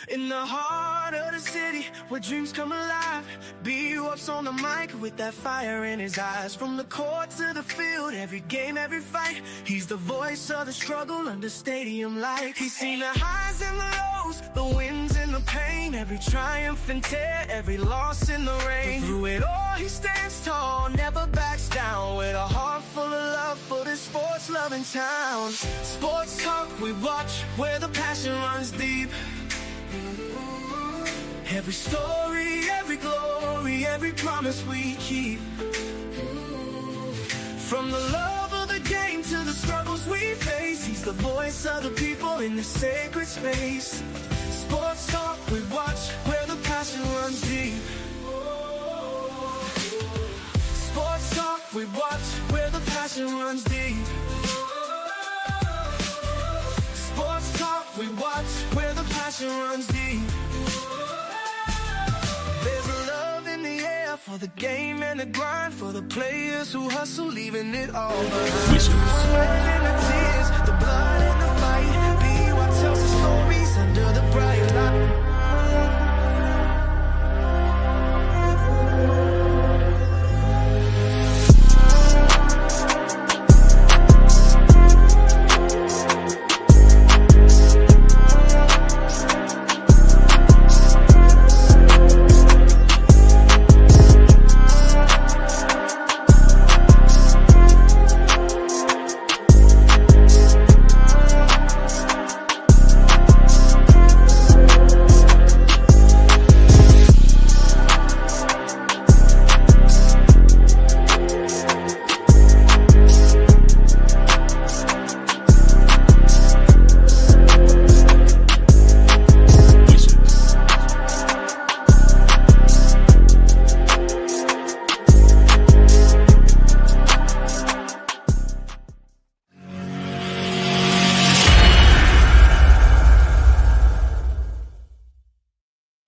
In the heart of the city, where dreams come alive, BWatts on the mic with that fire in his eyes. From the court to the field, every game, every fight, he's the voice of the struggle under stadium lights. He's seen the highs and the lows, the wins and the pain, every triumph and tear, every loss in the rain. But through it all, he stands tall, never backs down, with a heart full of love for this sports-loving town. Sports talk we watch, where the passion runs deep. Every story, every glory, every promise we keep. From the love of the game to the struggles we face, he's the voice of the people in the sacred space. Sports talk we watch, where the passion runs deep. Sports talk we watch, where the passion runs deep. Sports talk we watch, where the passion runs deep. There's a love in the air for the game and the grind, for the players who hustle, leaving it all behind. The sweat and the tears, the blood and the fight, BWatts tells the stories under the bright light.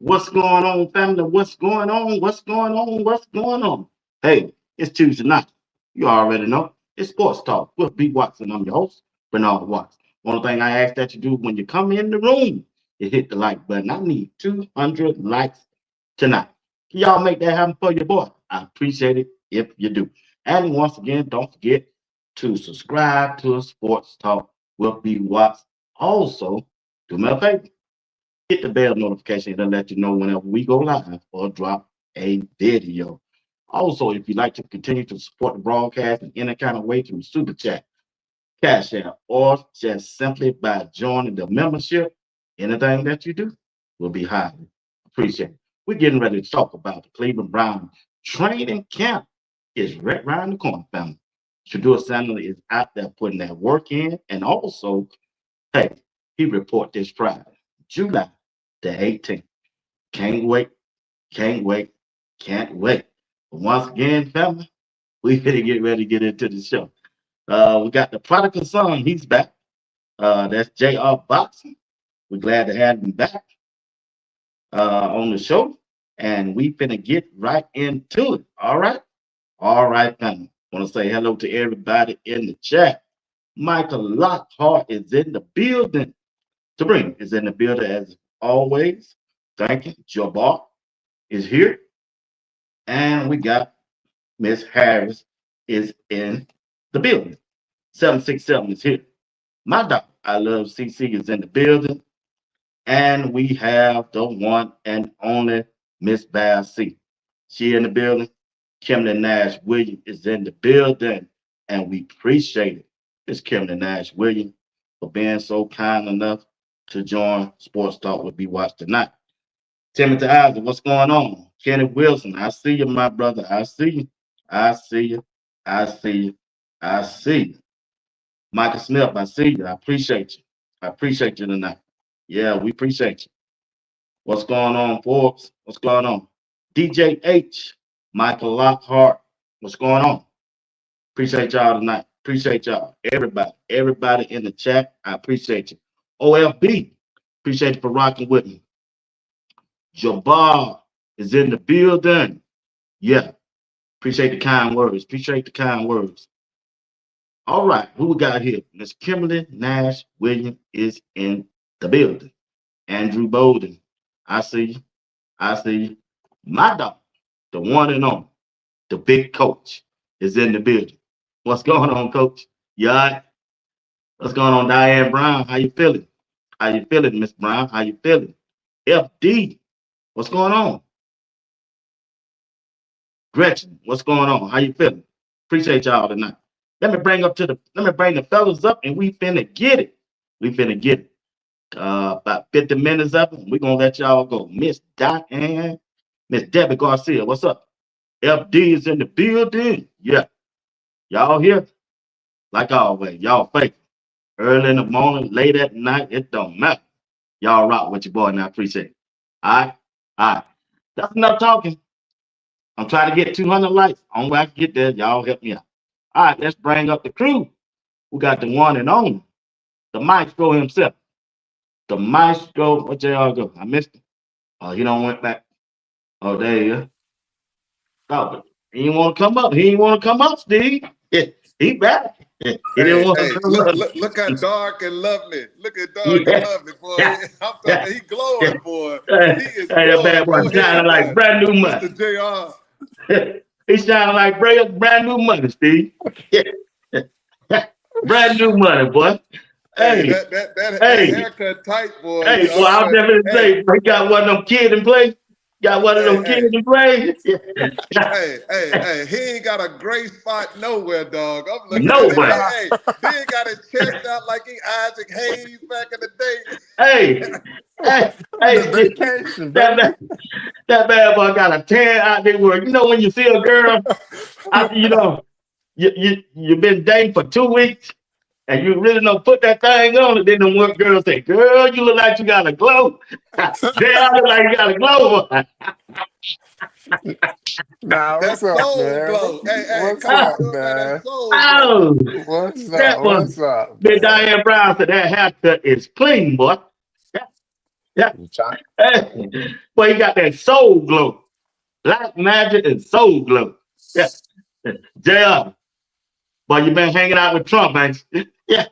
What's going on, family? What's going on? What's going on? What's going on? Hey, it's Tuesday night. You already know. It's Sports Talk with BWatts, and I'm your host, Bernard Watts. One thing I ask that you do when you come in the room is hit the like button. I need 200 likes tonight. Can y'all make that happen for your boy? I appreciate it if you do. And once again, don't forget to subscribe to Sports Talk with BWatts. Also, do me a favor. Hit the bell notification. It'll let you know whenever we go live or drop a video. Also, if you'd like to continue to support the broadcast in any kind of way through Super Chat, Cash App, or just simply by joining the membership, anything that you do will be highly appreciated. We're getting ready to talk about the Cleveland Browns training camp is right around the corner, family. Shador Sandler is out there putting that work in, and also, hey, he report this Friday, July the 18th. Can't wait, can't wait, can't wait. But once again, family, we finna get ready to get into the show. We got the prodigal son, he's back. That's JR Boxing. We're glad to have him back on the show. And we finna get right into it. All right? All right, family. Want to say hello to everybody in the chat. Michael Lockhart is in the building. Sabrina is in the building as always. Thank you. Jabbar is here. And we got Miss Harris is in the building. 767 is here. My dog, I love CC, is in the building. And we have the one and only Miss Val C. She in the building. Kimberly Nash Williams is in the building. And we appreciate it. Miss Kimberly Nash Williams for being so kind enough to join Sports Talk with BWatts tonight. Timothy Isaac, what's going on? Kenny Wilson, I see you, my brother. I see you. I see you. I see you. I see you. Michael Smith, I see you. I appreciate you. I appreciate you tonight. Yeah, we appreciate you. What's going on, Forbes? What's going on? DJ H, Michael Lockhart, what's going on? Appreciate y'all tonight. Appreciate y'all. Everybody in the chat, I appreciate you. OLB, appreciate you for rocking with me. Jabbar is in the building. Yeah, appreciate the kind words. Appreciate the kind words. All right, who we got here? Miss Kimberly Nash Williams is in the building. Andrew Bolden. I see you. I see you. My dog, the one and only, the big coach, is in the building. What's going on, coach? You all right? What's going on, Diane Brown? How you feeling? How you feeling, Miss Brown? How you feeling? FD, what's going on? Gretchen, what's going on? How you feeling? Appreciate y'all tonight. Let me bring the fellas up and we finna get it. We finna get it. About 50 minutes of it. We're gonna let y'all go. Miss Diane, Miss Debbie Garcia, what's up? FD is in the building. Yeah. Y'all here? Like always, y'all faithful. Early in the morning, late at night, it don't matter. Y'all rock with your boy and I appreciate it. All right? All right. That's enough talking. I'm trying to get 200 likes. Only way I can get there, y'all help me out. All right, let's bring up the crew. We got the one and only, the maestro himself. The maestro, where y'all go? I missed him. Oh, he don't went back. Oh, there you go. Oh, but he didn't want to come up. He didn't want to come up, Steve. Yeah, he back. Yeah, he didn't Hey, want hey, to come look, up. look, look how dark and lovely. Look at dark and Yeah. lovely, boy. Yeah. I'm Yeah. talking, he glowing, Yeah. boy. He Hey, is that glowing. bad boy Go shining ahead, like man. brand new money. Mr. JR. He's shining like brand new money, Steve. Brand new money, boy. Hey, Hey, that hey, haircut tight, boy. hey, boy, I'm I was telling, just gonna hey, say, he got one of them kids in play. Got one of hey, them kids hey, in play. hey, he ain't got a gray spot nowhere, dog. I'm looking at it. Nowhere. Hey, then got his chest out like he Isaac Hayes back in the Hey, day. hey, The hey, vacation, that, baby. that, that bad boy got a tan out there where, you know, when you see a girl, after, you know, you've been dating for 2 weeks and you really don't put that thing on, and then the one girl say, girl, you look like you got a glow. Damn, look like you got a glow. Nah, what's That up, soul man? glow. Hey, What's coming up, through, man. That man? soul glow. Oh, What's that up? one. What's up, Big man? Diane Brown said that haircut is clean, boy. Yeah, yeah. You try? Hey, boy, he got that soul glow. Black magic and soul glow. Yeah. JR, boy, you been hanging out with Trump, ain't you? Yeah,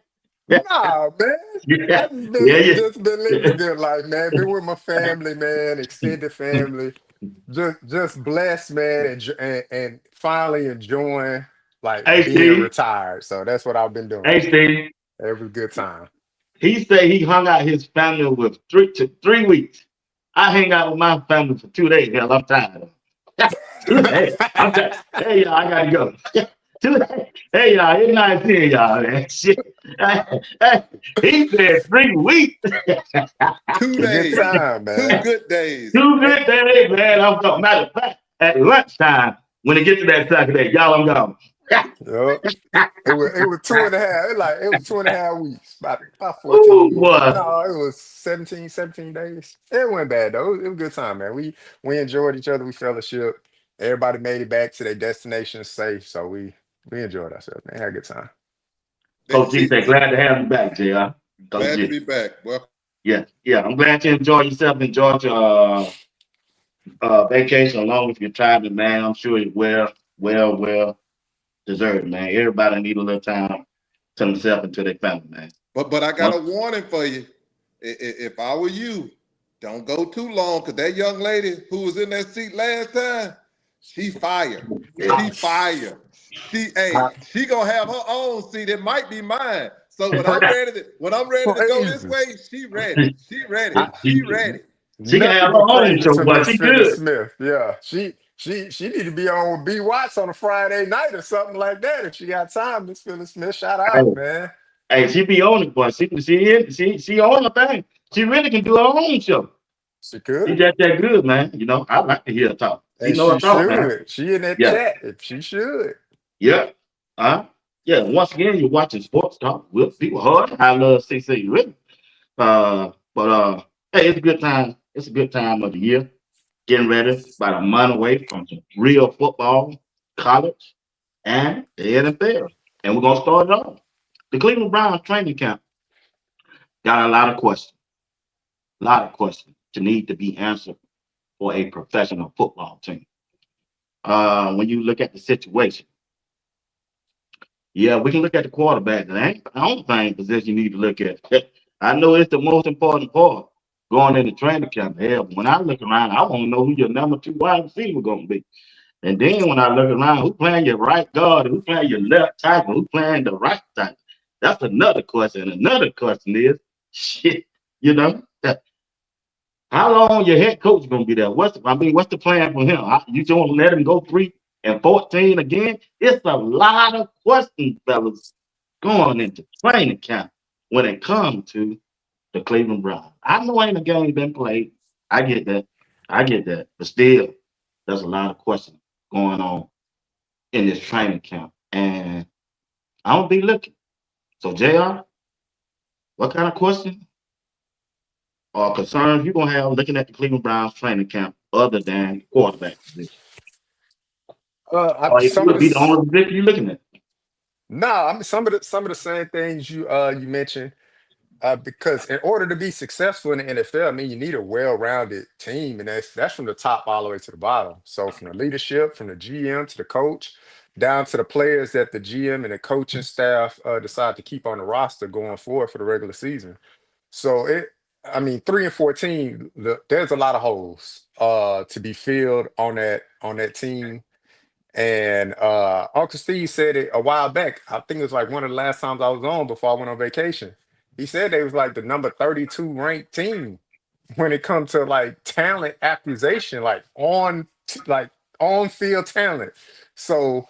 yeah, Nah, man. yeah, I just yeah, been yeah. just been living the good life, man. Been with my family, man. Extended family. Just blessed, man, and finally enjoying like Hey, being Steve. retired. So that's what I've been doing. Hey, Steve. Every good time. He said he hung out his family with 3 weeks. I hang out with my family for 2 days. Hell, I'm tired. 2 days. I'm tired. Hey, y'all, I gotta go. 2 days. Hey, y'all, it's nice seeing y'all, man. Shit. Hey, he said 3 weeks. Good 2 days. time, Two man. good days. 2 good days, man. I'm talking. Matter of fact, at lunchtime, when it gets to that Saturday, y'all, I'm gone. Yup. It was 2.5. It was 2.5 weeks. About 14 Ooh, weeks. boy. No, it was 17 days. It wasn't bad though. It was a good time, man. We enjoyed each other. We fellowship. Everybody made it back to their destination safe. So we enjoyed ourselves, man. Had a good time. Coach G See, said, glad to have you back, JR. Coach glad to G. be back. Well, Yeah, yeah. I'm glad you enjoy yourself, enjoyed your vacation along with your traveling, man. I'm sure you well deserved, man. Everybody need a little time to themselves and to their family, man. but I got One, a warning for you. If I were you, don't go too long, because that young lady who was in that seat last time, she fired. yeah. She fired. How She gonna have her own seat. It might be mine. So when I'm ready to go this crazy. way, she ready. She ready. I, She ready. She can have nothing her but own praises show, to but Miss she Phyllis good. Smith. Yeah. She need to be on with BWatts on a Friday night or something like that. If she got time, Miss Phyllis Smith, shout Hey, out, man. hey, she be on it, but she on the thing. She really can do her own show. She She could. just that good, man. You know, I like to hear her talk. She And know her she talk, man. should. She in that Yeah, chat. If she should. yeah. Yeah, once again, you're watching Sports Talk with people hard. I love CC, really. But hey, it's a good time. It's a good time of the year. Getting ready, about a month away from some real football, college, and the NFL. And we're gonna start it off. The Cleveland Browns training camp got a lot of questions to need to be answered for a professional football team. When you look at the situation, yeah, we can look at the quarterback. That ain't the only thing position you need to look at. I know it's the most important part, going into training camp. Hell, when I look around, I want to know who your number 2 wide receiver going to be. And then when I look around, who playing your right guard, who playing your left tackle, who playing the right tackle? That's another question. Another question is, shit, you know, how long your head coach gonna be there? What's the plan for him? You don't let him go 3-14 again? It's a lot of questions, fellas, going into training camp when it comes to the Cleveland Browns. I know ain't a game been played. I get that. I get that. But still, there's a lot of questions going on in this training camp. And I'm gonna be looking. So, JR, what kind of question or concerns you gonna have looking at the Cleveland Browns training camp other than quarterback position? Or if you Some of would be the this, only position you looking at. no, I mean some of the same things you mentioned. Because in order to be successful in the NFL, I mean, you need a well-rounded team, and that's from the top all the way to the bottom. So from the leadership, from the GM to the coach, down to the players that the GM and the coaching staff decide to keep on the roster going forward for the regular season. So I mean, 3-14, there's a lot of holes to be filled on that team. And Uncle Steve said it a while back. I think it was like one of the last times I was on before I went on vacation. He said they was like the number 32 ranked team when it comes to like talent accusation, like on field talent. So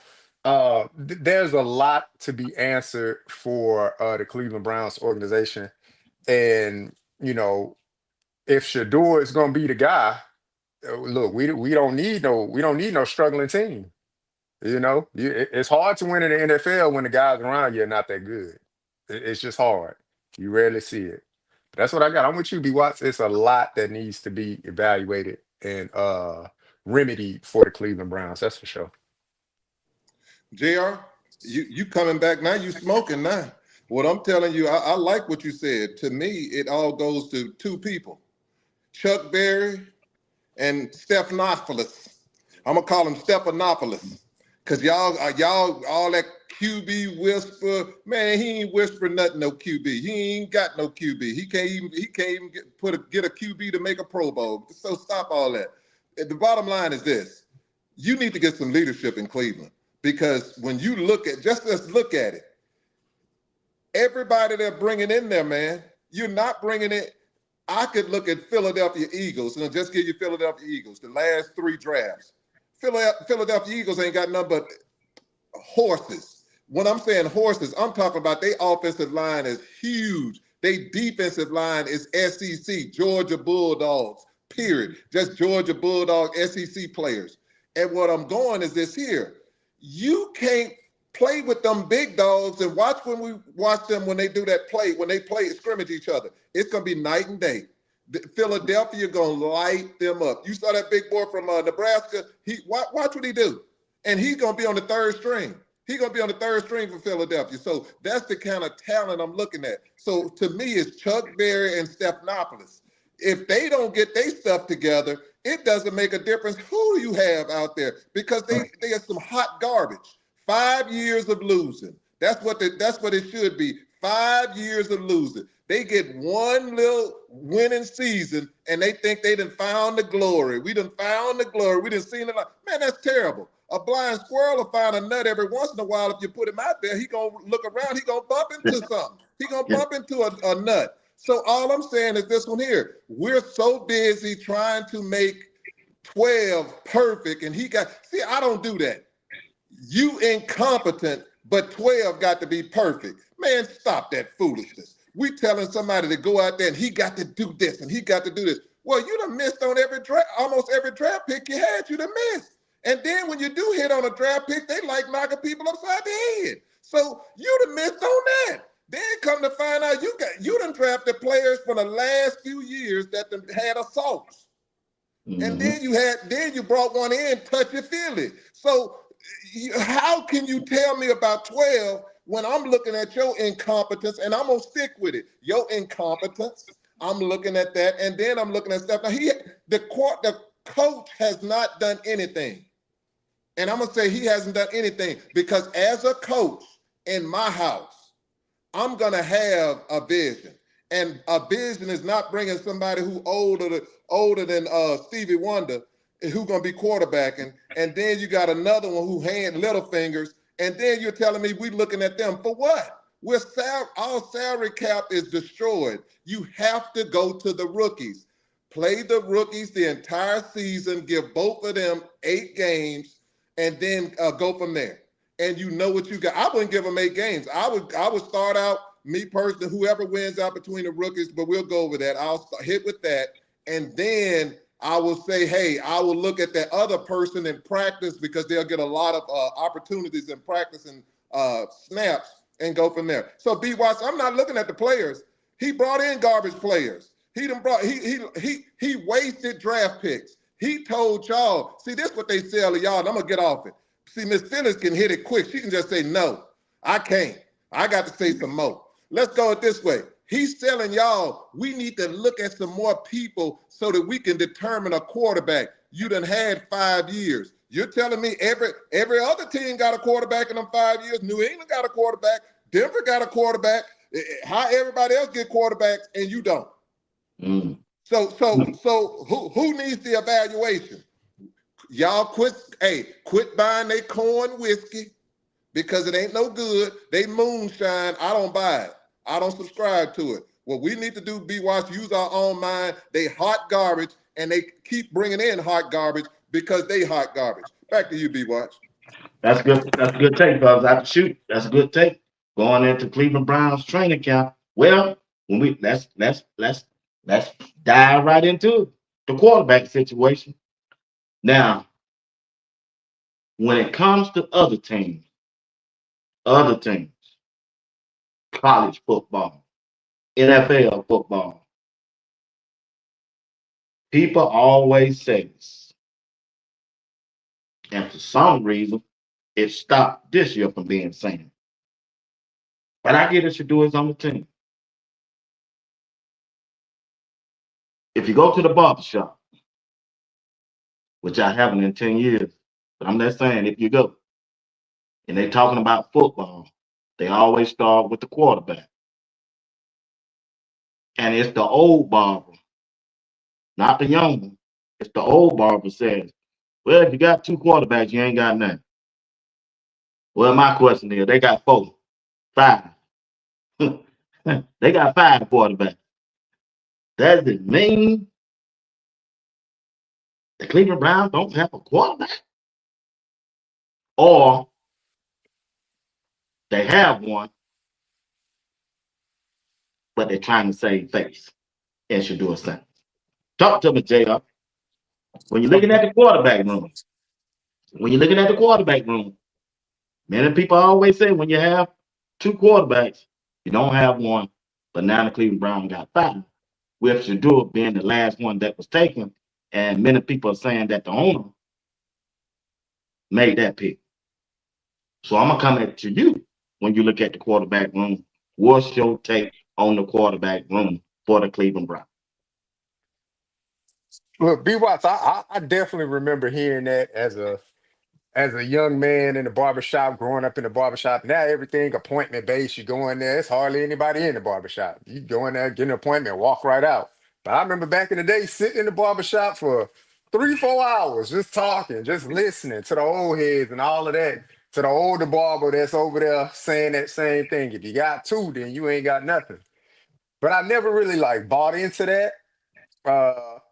there's a lot to be answered for the Cleveland Browns organization. And you know, if Shador is going to be the guy, look, we don't need no struggling team. You know, it's hard to win in the NFL when the guys around you are not that good. It's just hard. You rarely see it. That's what I got. I'm with you, B Watts. It's a lot that needs to be evaluated and remedied for the Cleveland Browns. That's for sure. JR, you coming back now, you smoking now. What I'm telling you, I like what you said. To me, it all goes to two people, Chuck Berry and Stephanopoulos. I'm gonna call him Stephanopoulos. Cause y'all all that QB whisper, man, he ain't whispering nothing, no QB. He ain't got no QB. He can't even get a QB to make a Pro Bowl. So stop all that. The bottom line is this: you need to get some leadership in Cleveland. Because when you let's look at it. Everybody they're bringing in there, man, you're not bringing it. I could look at Philadelphia Eagles and just give you Philadelphia Eagles, the last 3 drafts. Philadelphia Eagles ain't got nothing but horses. When I'm saying horses, I'm talking about their offensive line is huge. Their defensive line is SEC, Georgia Bulldogs, period. Just Georgia Bulldog SEC players. And what I'm going is this here. You can't play with them big dogs and watch them when they do that play, when they play scrimmage each other. It's going to be night and day. Philadelphia going to light them up. You saw that big boy from Nebraska. Watch what he do. And he's going to be on the 3rd string. He's going to be on the 3rd string for Philadelphia. So that's the kind of talent I'm looking at. So to me, it's Chuck Berry and Stephanopoulos. If they don't get their stuff together, it doesn't make a difference who you have out there because they are some hot garbage. 5 years of losing. That's what it should be. 5 years of losing. They get one little winning season and they think they done found the glory. We done found the glory. We done seen it. Man, that's terrible. A blind squirrel will find a nut every once in a while. If you put him out there, he gonna look around. He gonna bump into something. He gonna bump into a nut. So all I'm saying is this one here. We're so busy trying to make 12 perfect, and I don't do that. You incompetent, but 12 got to be perfect. Man, stop that foolishness. We telling somebody to go out there and he got to do this and he got to do this. Well, you done missed on almost every draft pick you had, you done missed. And then when you do hit on a draft pick, they like knocking people upside the head. So you done missed on that. Then come to find out you done drafted players for the last few years that done had assaults. Mm-hmm. And then you brought one in, touchy-feely. So how can you tell me about 12 when I'm looking at your incompetence, and I'm going to stick with it? Your incompetence, I'm looking at that, and then I'm looking at stuff. Now, the coach has not done anything. And I'm going to say he hasn't done anything because as a coach in my house, I'm going to have a vision. And a vision is not bringing somebody who older than Stevie Wonder, who gonna be quarterbacking, and then you got another one who hand little fingers, and then you're telling me we looking at them for what? Our salary cap is destroyed. You have to go to the rookies. Play the rookies the entire season, give both of them 8 games, and then go from there. And you know what you got. I wouldn't give them 8 games. I would start out, me personally, whoever wins out between the rookies, but we'll go over that. I'll hit with that. And then I will say, hey, I will look at that other person in practice because they'll get a lot of opportunities in practice and snaps and go from there. So BWatts, I'm not looking at the players. He brought in garbage players. He wasted draft picks. He told y'all, see, this is what they sell to y'all, and I'm gonna get off it. See, Miss Phyllis can hit it quick. She can just say, no, I can't. I got to say some more. Let's go it this way. He's telling y'all, we need to look at some more people so that we can determine a quarterback. You done had 5 years. You're telling me every other team got a quarterback in them 5 years. New England got a quarterback. Denver got a quarterback. How everybody else get quarterbacks and you don't? Mm. So who needs the evaluation? Y'all quit buying their corn whiskey because it ain't no good. They moonshine. I don't buy it. I don't subscribe to it. What we need to do, BWatts, use our own mind. They hot garbage, and they keep bringing in hot garbage because they hot garbage. Back to you, BWatts. That's good. That's a good take, Bubs. I can shoot. That's a good take. Going into Cleveland Browns training camp. Well, when we let's dive right into it. The quarterback situation. Now, when it comes to other teams, college football, NFL football, people always say this, and for some reason, it stopped this year from being seen. But I get it should do is on the team. If you go to the barbershop, which I haven't in 10 years, but I'm just saying if you go and they talking about football, they always start with the quarterback. And it's the old barber, not the young one. It's the old barber says, well, if you got 2 quarterbacks, you ain't got nothing. Well, my question is, they got 4, 5. They got 5 quarterbacks. Does it mean the Cleveland Browns don't have a quarterback? Or they have one, but they're trying to save face and should do a thing. Talk to me, JR. When you're looking at the quarterback room, many people always say when you have 2 quarterbacks, you don't have one, but now the Cleveland Browns got 5, with Shador being the last one that was taken. And many people are saying that the owner made that pick. So I'm gonna come at to you when you look at the quarterback room. What's your take on the quarterback room for the Cleveland Browns? Look, B Watts, I definitely remember hearing that as a young man in the barbershop, growing up in the barbershop. Now everything appointment based. You go in there, it's hardly anybody in the barbershop. You go in there, get an appointment, walk right out. But I remember back in the day sitting in the barbershop for 3, 4 hours, just talking, just listening to the old heads and all of that, to the older barber that's over there saying that same thing. If you got 2, then you ain't got nothing. But I never really like bought into that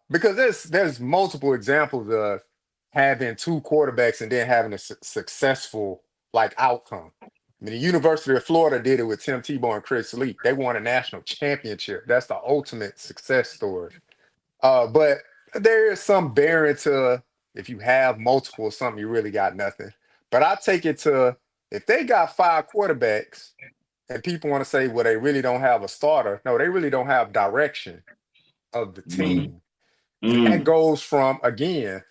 because there's multiple examples of having 2 quarterbacks and then having a successful like outcome. I mean, the University of Florida did it with Tim Tebow and Chris Lee. They won a national championship. That's the ultimate success story. But there is some bearing to if you have multiple or something, you really got nothing. But I take it to if they got 5 quarterbacks and people want to say, well, they really don't have a starter. No, they really don't have direction of the Mm, team. And that mm, goes from, again,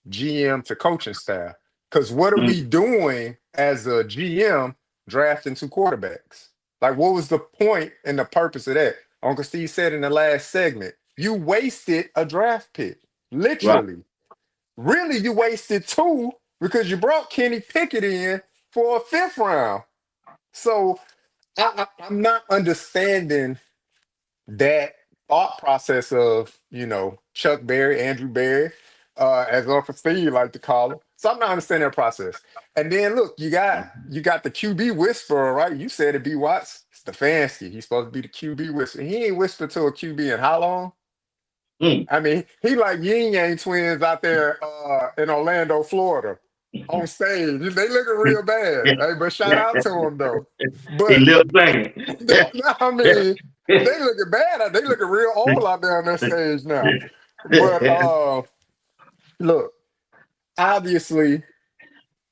GM to coaching staff. Because what are mm. we doing as a GM drafting 2 quarterbacks? Like, what was the point and the purpose of that? Uncle Steve said in the last segment, you wasted a draft pick. Right. Literally. Really, you wasted 2 because you brought Kenny Pickett in for a 5th round. So I'm not understanding that thought process of, Chuck Berry, Andrew Berry, as Uncle Steve like to call him. So I'm not understanding that process. And then look, you got the QB whisperer, right? You said it, BWatts. Stefanski. He's supposed to be the QB whisperer. He ain't whispered to a QB in how long? Mm. I mean, he like Yin Yang twins out there in Orlando, Florida, on stage. They looking real bad. Hey, but shout out to him though. He But lives banging. I mean, they looking bad. They looking real old out there on that stage now. But look, obviously,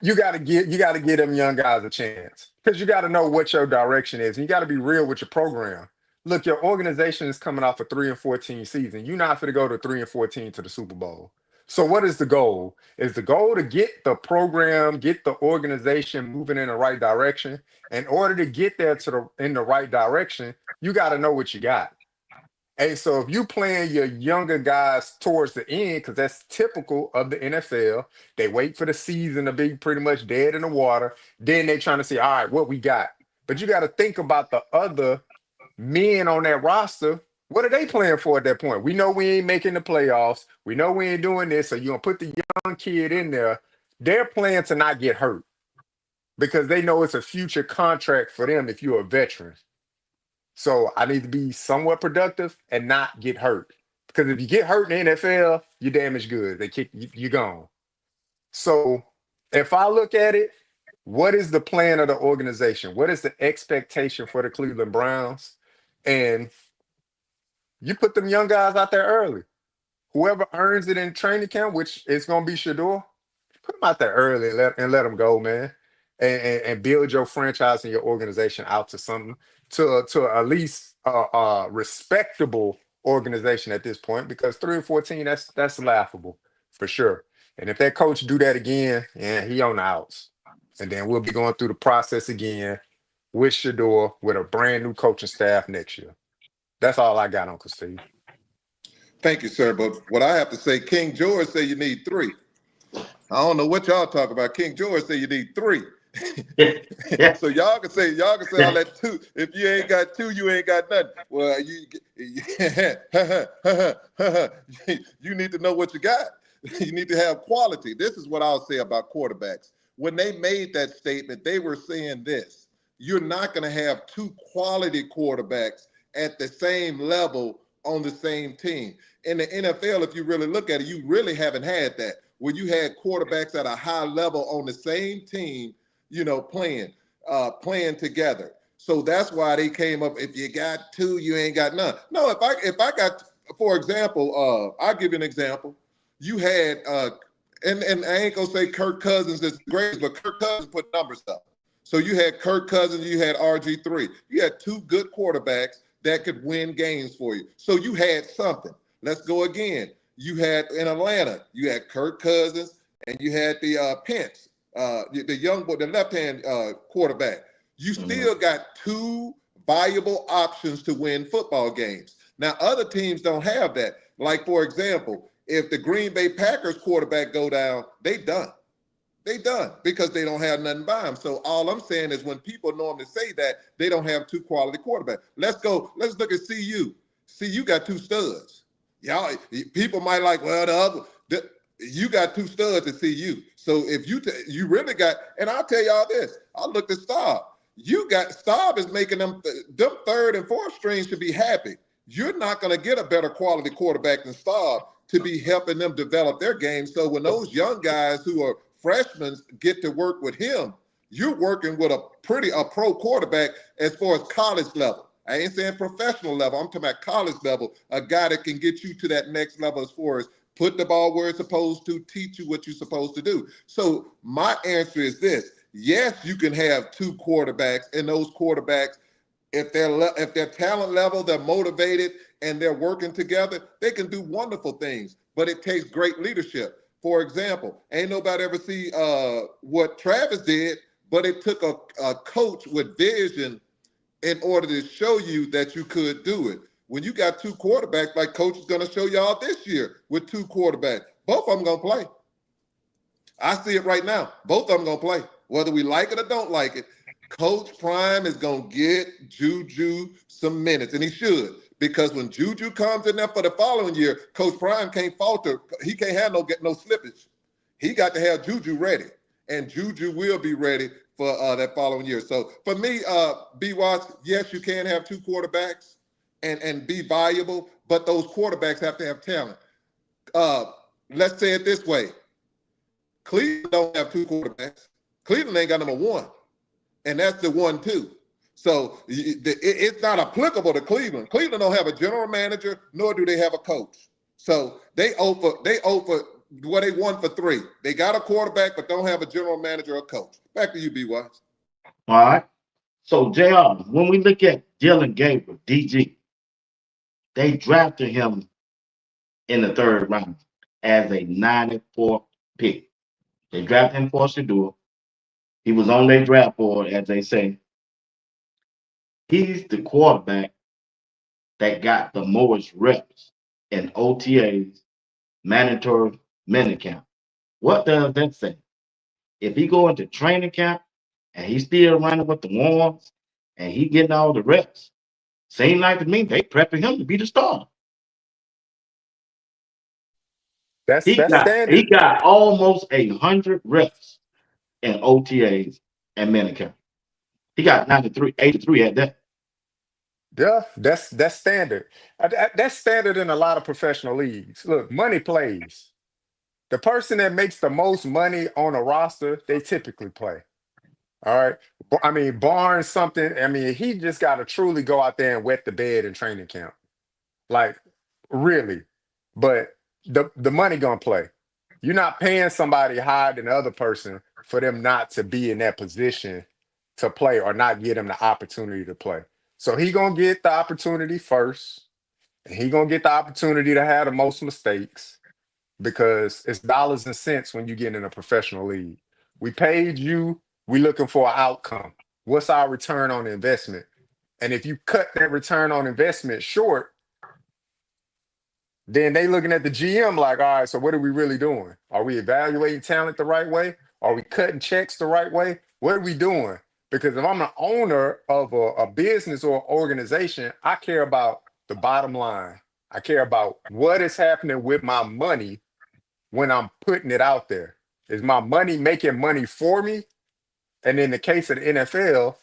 you gotta give them young guys a chance because you got to know what your direction is. And you got to be real with your program. Look, your organization is coming off a 3-14 season. You're not going to go to 3-14 to the Super Bowl. So what is the goal? Is the goal to get the program, get the organization moving in the right direction? In order to get there in the right direction, you got to know what you got. And so if you playing your younger guys towards the end, because that's typical of the NFL, they wait for the season to be pretty much dead in the water. Then they trying to see, all right, what we got. But you got to think about the other men on that roster. What are they playing for at that point? We know we ain't making the playoffs. We know we ain't doing this. So you're going to put the young kid in there. They're playing to not get hurt because they know it's a future contract for them if you're a veteran. So I need to be somewhat productive and not get hurt. Because if you get hurt in the NFL, you're damaged goods. They kick you, you're gone. So if I look at it, what is the plan of the organization? What is the expectation for the Cleveland Browns? And you put them young guys out there early. Whoever earns it in training camp, which is going to be Shador, put them out there early and let them go, man. And build your franchise and your organization out to something to at least a respectable organization at this point, because 3-14, that's laughable for sure. And if that coach do that again, yeah, he on the outs. And then we'll be going through the process again with Shador with a brand new coaching staff next year. That's all I got, Uncle Steve. Thank you, sir. But what I have to say, King George say you need 3. I don't know what y'all talk about. King George say you need 3. So y'all can say all that 2. If you ain't got 2, you ain't got nothing. Well, you need to know what you got. You need to have quality. This is what I'll say about quarterbacks. When they made that statement, they were saying this: you're not going to have 2 quality quarterbacks at the same level on the same team. In the NFL, if you really look at it, you really haven't had that, where you had quarterbacks at a high level on the same team, playing together. So that's why they came up. If you got 2, you ain't got none. No, if I got, for example, I'll give you an example. You had, and I ain't gonna say Kirk Cousins is great, but Kirk Cousins put numbers up. So you had Kirk Cousins, you had RG3. You had 2 good quarterbacks that could win games for you. So you had something. Let's go again. You had in Atlanta, you had Kirk Cousins and you had the Pence, the young boy, the left-hand quarterback. You still got 2 viable options to win football games. Now, other teams don't have that. Like, for example, if the Green Bay Packers quarterback go down, they done. They done because they don't have nothing by them. So all I'm saying is when people normally say that, they don't have 2 quality quarterbacks. Let's look at CU. CU got 2 studs. Y'all, people might like, well, you got 2 studs at CU. So if you really got, and I'll tell y'all this, I looked at Staub. Staub is making them 3rd and 4th strings should be happy. You're not going to get a better quality quarterback than Staub to be helping them develop their game. So when those young guys who are freshmen get to work with him, you're working with a pro quarterback as far as college level. I ain't saying professional level. I'm talking about college level, a guy that can get you to that next level as far as put the ball where it's supposed to, teach you what you're supposed to do. So my answer is this: yes, you can have 2 quarterbacks, and those quarterbacks, if their talent level, they're motivated and they're working together, they can do wonderful things. But it takes great leadership. For example, ain't nobody ever see what Travis did, but it took a coach with vision in order to show you that you could do it. When you got 2 quarterbacks, like Coach is going to show y'all this year with 2 quarterbacks, both of them going to play. I see it right now. Both of them going to play, whether we like it or don't like it. Coach Prime is going to get Juju some minutes, and he should, because when Juju comes in there for the following year, Coach Prime can't falter. He can't have no slippage. He got to have Juju ready, and Juju will be ready for that following year. So for me, BWatts, yes, you can have 2 quarterbacks and be valuable, but those quarterbacks have to have talent. Let's say it this way. Cleveland don't have 2 quarterbacks. Cleveland ain't got number 1, and that's the 1-2. So it's not applicable to Cleveland. Cleveland don't have a general manager, nor do they have a coach. So they offer what they want for 3. They got a quarterback, but don't have a general manager or coach. Back to you, BWatts. All right. So, JR, when we look at Dylan Gabriel, DG, they drafted him in the 3rd round as a 94th pick. They drafted him for Shador. He was on their draft board, as they say. He's the quarterback that got the most reps in OTAs, mandatory minicamp. What does that say? If he go into training camp and he's still running with the warms and he getting all the reps, seems like to me they prepping him to be the starter. That's He that's standard. got almost 100 reps in OTAs and minicamp. He got 93, 83 at that. Yeah, that's standard. That's standard in a lot of professional leagues. Look, money plays. The person that makes the most money on a roster, they typically play. All right. I mean, Barnes, something. I mean, he just got to truly go out there and wet the bed in training camp. Like, really. But the money gonna play. You're not paying somebody higher than the other person for them not to be in that position to play or not get them the opportunity to play. So he gonna get the opportunity first, and he gonna get the opportunity to have the most mistakes because it's dollars and cents when you get in a professional league. We paid you, we looking for an outcome. What's our return on investment? And if you cut that return on investment short, then they looking at the GM like, all right, so what are we really doing? Are we evaluating talent the right way? Are we cutting checks the right way? What are we doing? Because if I'm an owner of a business or organization, I care about the bottom line. I care about what is happening with my money when I'm putting it out there. Is my money making money for me? And in the case of the NFL,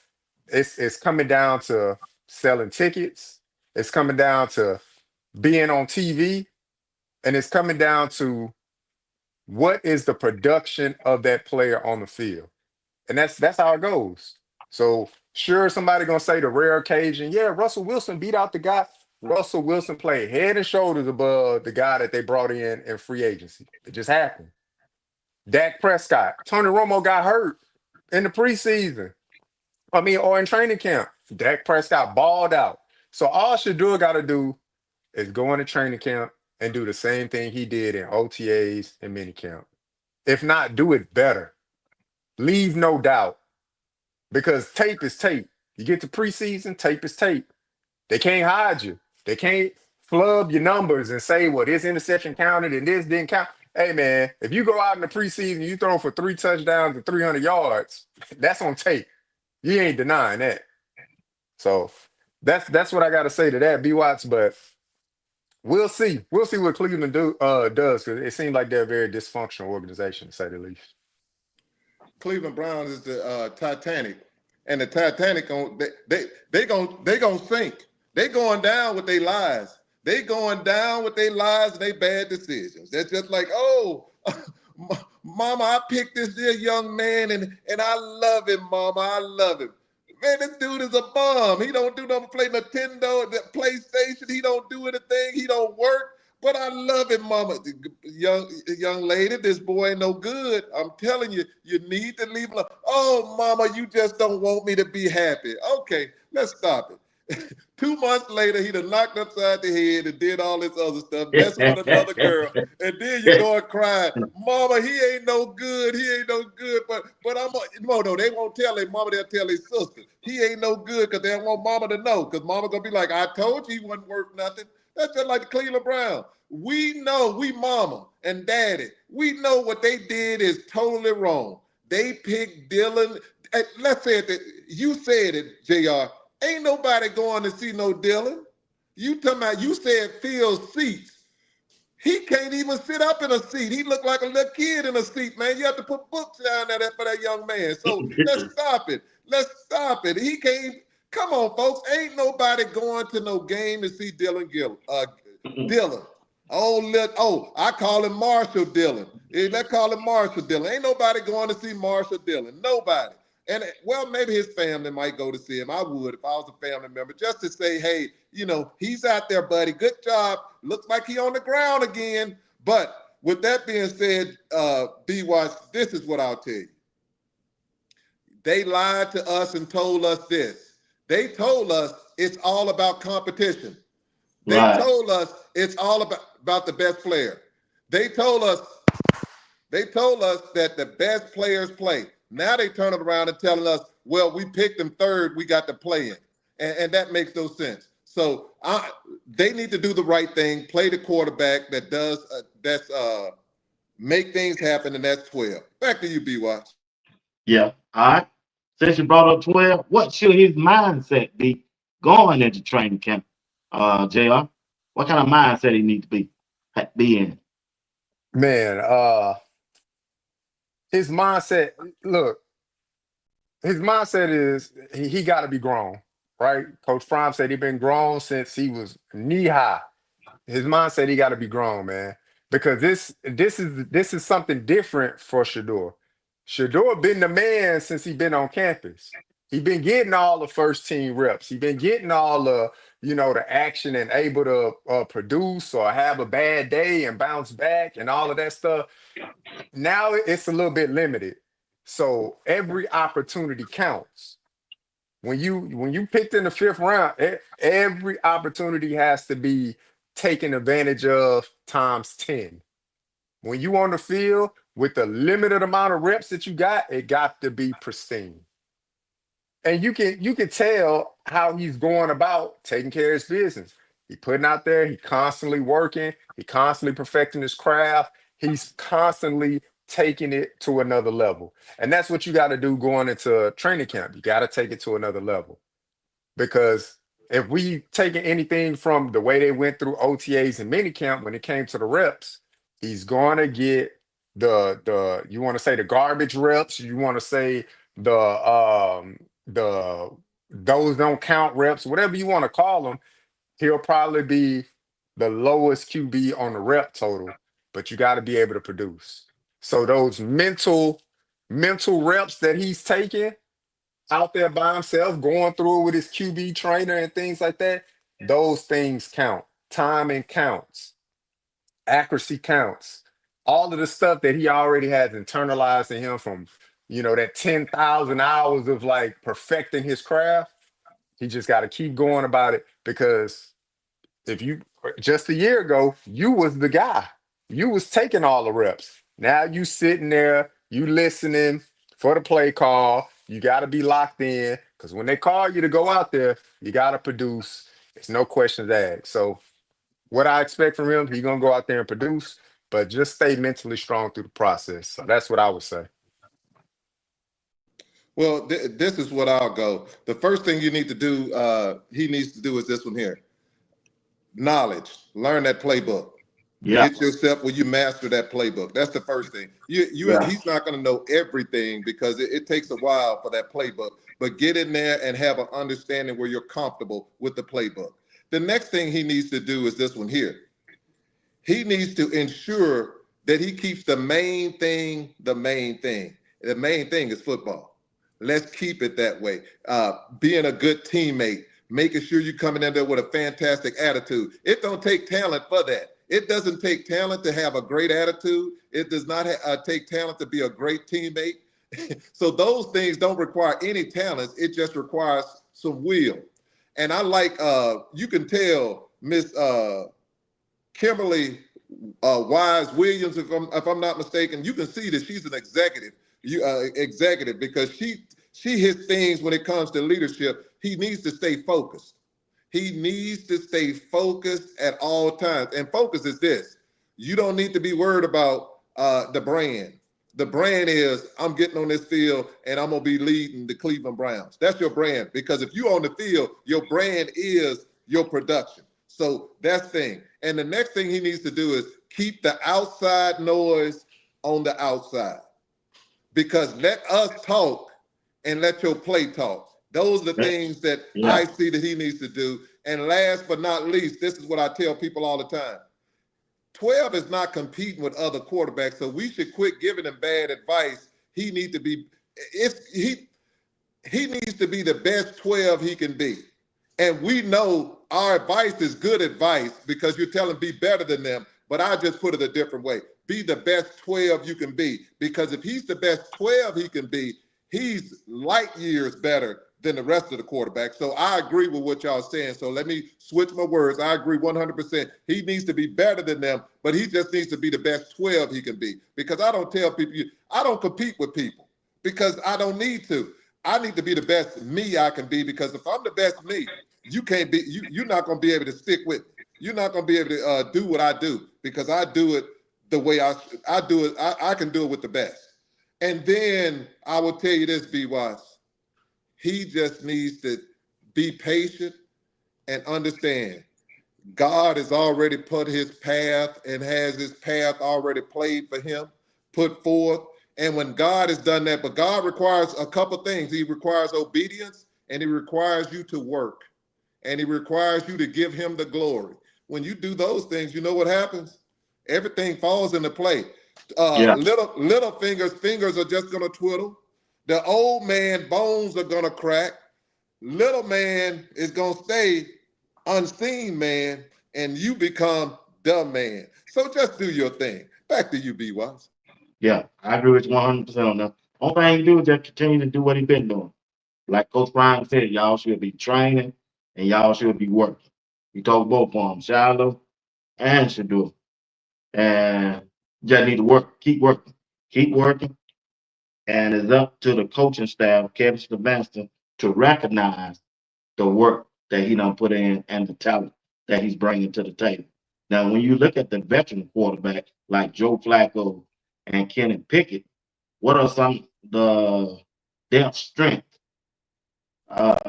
it's coming down to selling tickets. It's coming down to being on TV, and it's coming down to what is the production of that player on the field. And that's how it goes. So sure, somebody gonna say the rare occasion, yeah, Russell Wilson beat out the guy. Russell Wilson played head and shoulders above the guy that they brought in free agency. It just happened. Dak Prescott, Tony Romo got hurt in the preseason. I mean, or in training camp. Dak Prescott balled out. So all Shador got to do is go into training camp and do the same thing he did in OTAs and minicamp. If not, do it better. Leave no doubt. Because tape is tape. You get to preseason, tape is tape. They can't hide you. They can't flub your numbers and say, well, this interception counted and this didn't count. Hey, man, if you go out in the preseason, you throw for 3 touchdowns and 300 yards, that's on tape. You ain't denying that. So that's what I got to say to that, BWatts. But we'll see. We'll see what Cleveland does because it seems like they're a very dysfunctional organization, to say the least. Cleveland Browns is the Titanic, and the Titanic they gonna sink. They going down with their lies. They going down with their lies and they bad decisions. They're just like, oh, Mama, I picked this dear young man and I love him, Mama. I love him. Man, this dude is a bum. He don't do nothing, play Nintendo, the PlayStation. He don't do anything. He don't work. But I love him, Mama. Young lady, this boy ain't no good. I'm telling you, you need to leave him alone. Oh, Mama, you just don't want me to be happy. Okay, let's stop it. 2 months later, he done knocked upside the head and did all this other stuff, messing with another girl. And then you go and cry, Mama, he ain't no good. He ain't no good. But no, they won't tell their mama. They'll tell their sister. He ain't no good because they don't want Mama to know. Because Mama gonna be like, I told you he wasn't worth nothing. That's just like the Cleveland Browns. We know, we Mama and Daddy, we know what they did is totally wrong. They picked Dylan. Let's say it. You said it, JR. Ain't nobody going to see no Dylan. You talking about, you said fill seats. He can't even sit up in a seat. He looked like a little kid in a seat, man. You have to put books down there for that young man. So let's stop it. Let's stop it. He can't. Come on, folks. Ain't nobody going to no game to see Dylan Dillon. I call him Marshall Dillon. Let's call him Marshall Dillon. Ain't nobody going to see Marshall Dillon. Nobody. And well, maybe his family might go to see him. I would if I was a family member, just to say, hey, he's out there, buddy. Good job. Looks like he on the ground again. But with that being said, BWatts, this is what I'll tell you. They lied to us and told us this. They told us it's all about competition. They told us it's all about the best player. They told us that the best players play. Now they turn it around and telling us, well, we picked them third, we got to play in. And that makes no sense. So they need to do the right thing, play the quarterback that does make things happen, and that's 12. Back to you, BWatts. Yeah. All right. Since you brought up 12, what should his mindset be going into training camp, JR? What kind of mindset he needs to be in? Man, his mindset, look, his mindset is he got to be grown, right? Coach Fromm said he been grown since he was knee high. His mindset, he got to be grown, man, because this is something different for Shedeur. Shedeur been the man since he been on campus. He been getting all the first team reps. He been getting all the the action and able to produce or have a bad day and bounce back and all of that stuff. Now it's a little bit limited. So every opportunity counts. When you picked in the 5th round, every opportunity has to be taken advantage of times 10. When you on the field with the limited amount of reps that you got, it got to be pristine. And you can tell how he's going about taking care of his business. He putting out there, he constantly working, he constantly perfecting his craft, he's constantly taking it to another level. And that's what you got to do going into training camp. You got to take it to another level. Because if we taking anything from the way they went through OTAs and minicamp when it came to the reps, he's going to get the you want to say the garbage reps, you want to say the those don't count reps, whatever you want to call them. He'll probably be the lowest QB on the rep total, but you got to be able to produce. So those mental reps that he's taking out there by himself, going through it with his QB trainer and things like that, those things count. Timing counts. Accuracy counts. All of the stuff that he already has internalized in him from, that 10,000 hours of like perfecting his craft, he just got to keep going about it, because if you just a year ago, you was the guy. You was taking all the reps. Now you sitting there, you listening for the play call. You got to be locked in, because when they call you to go out there, you got to produce. It's no questions asked. So what I expect from him, he's going to go out there and produce, but just stay mentally strong through the process. So that's what I would say. Well, this is what I'll go. The first thing you need to do, he needs to do, is this one here. Knowledge. Learn that playbook. Yeah. Get yourself where you master that playbook. That's the first thing. He's not going to know everything, because it takes a while for that playbook. But get in there and have an understanding where you're comfortable with the playbook. The next thing he needs to do is this one here. He needs to ensure that he keeps the main thing the main thing. The main thing is football. Let's keep it that way. Being a good teammate, making sure you're coming in there with a fantastic attitude. It don't take talent for that. It doesn't take talent to have a great attitude. It does not take talent to be a great teammate. So those things don't require any talent. It just requires some will. And I like, you can tell Miss Kimberly Wise Williams, if I'm not mistaken, you can see that she's an executive. Executive, because she hits things when it comes to leadership. He needs to stay focused. He needs to stay focused at all times. And focus is this. You don't need to be worried about the brand. The brand is, I'm getting on this field and I'm going to be leading the Cleveland Browns. That's your brand, because if you're on the field, your brand is your production. So that's the thing. And the next thing he needs to do is keep the outside noise on the outside. Because let us talk and let your play talk. Those are the things that I see that he needs to do. And last but not least, this is what I tell people all the time. 12 is not competing with other quarterbacks, so we should quit giving him bad advice. He needs to be he needs to be the best 12 he can be. And we know our advice is good advice because you're telling be better than them, but I just put it a different way. Be the best 12 you can be, because if he's the best 12 he can be, he's light years better than the rest of the quarterbacks. So I agree with what y'all saying. So let me switch my words. I agree 100%. He needs to be better than them, but he just needs to be the best 12 he can be. Because I don't tell people, I don't compete with people because I don't need to. I need to be the best me I can be, because if I'm the best me, you can't be, you're not going to be able to stick with me. You're not going to be able to do what I do, because I do it the way I do it. I can do it with the best. And then I will tell you this, BWatts. He just needs to be patient and understand God has already put his path and has his path already played for him, put forth. And when God has done that, but God requires a couple things. He requires obedience, and he requires you to work, and he requires you to give him the glory. When you do those things, you know what happens? Everything falls into play. Little fingers are just going to twiddle. The old man bones are going to crack. Little man is going to stay unseen man, and you become the man. So just do your thing. Back to you, BWatts. Yeah, I agree with you 100% on that. Only thing you do is just continue to do what he's been doing. Like Coach Brian said, y'all should be training and y'all should be working. He told both of them, Shiloh and Shadur. And you just need to work, keep working. And it's up to the coaching staff, Kevin Stevenson, to recognize the work that he done put in and the talent that he's bringing to the table. Now, when you look at the veteran quarterback like Joe Flacco and Kenny Pickett, what are some the their strength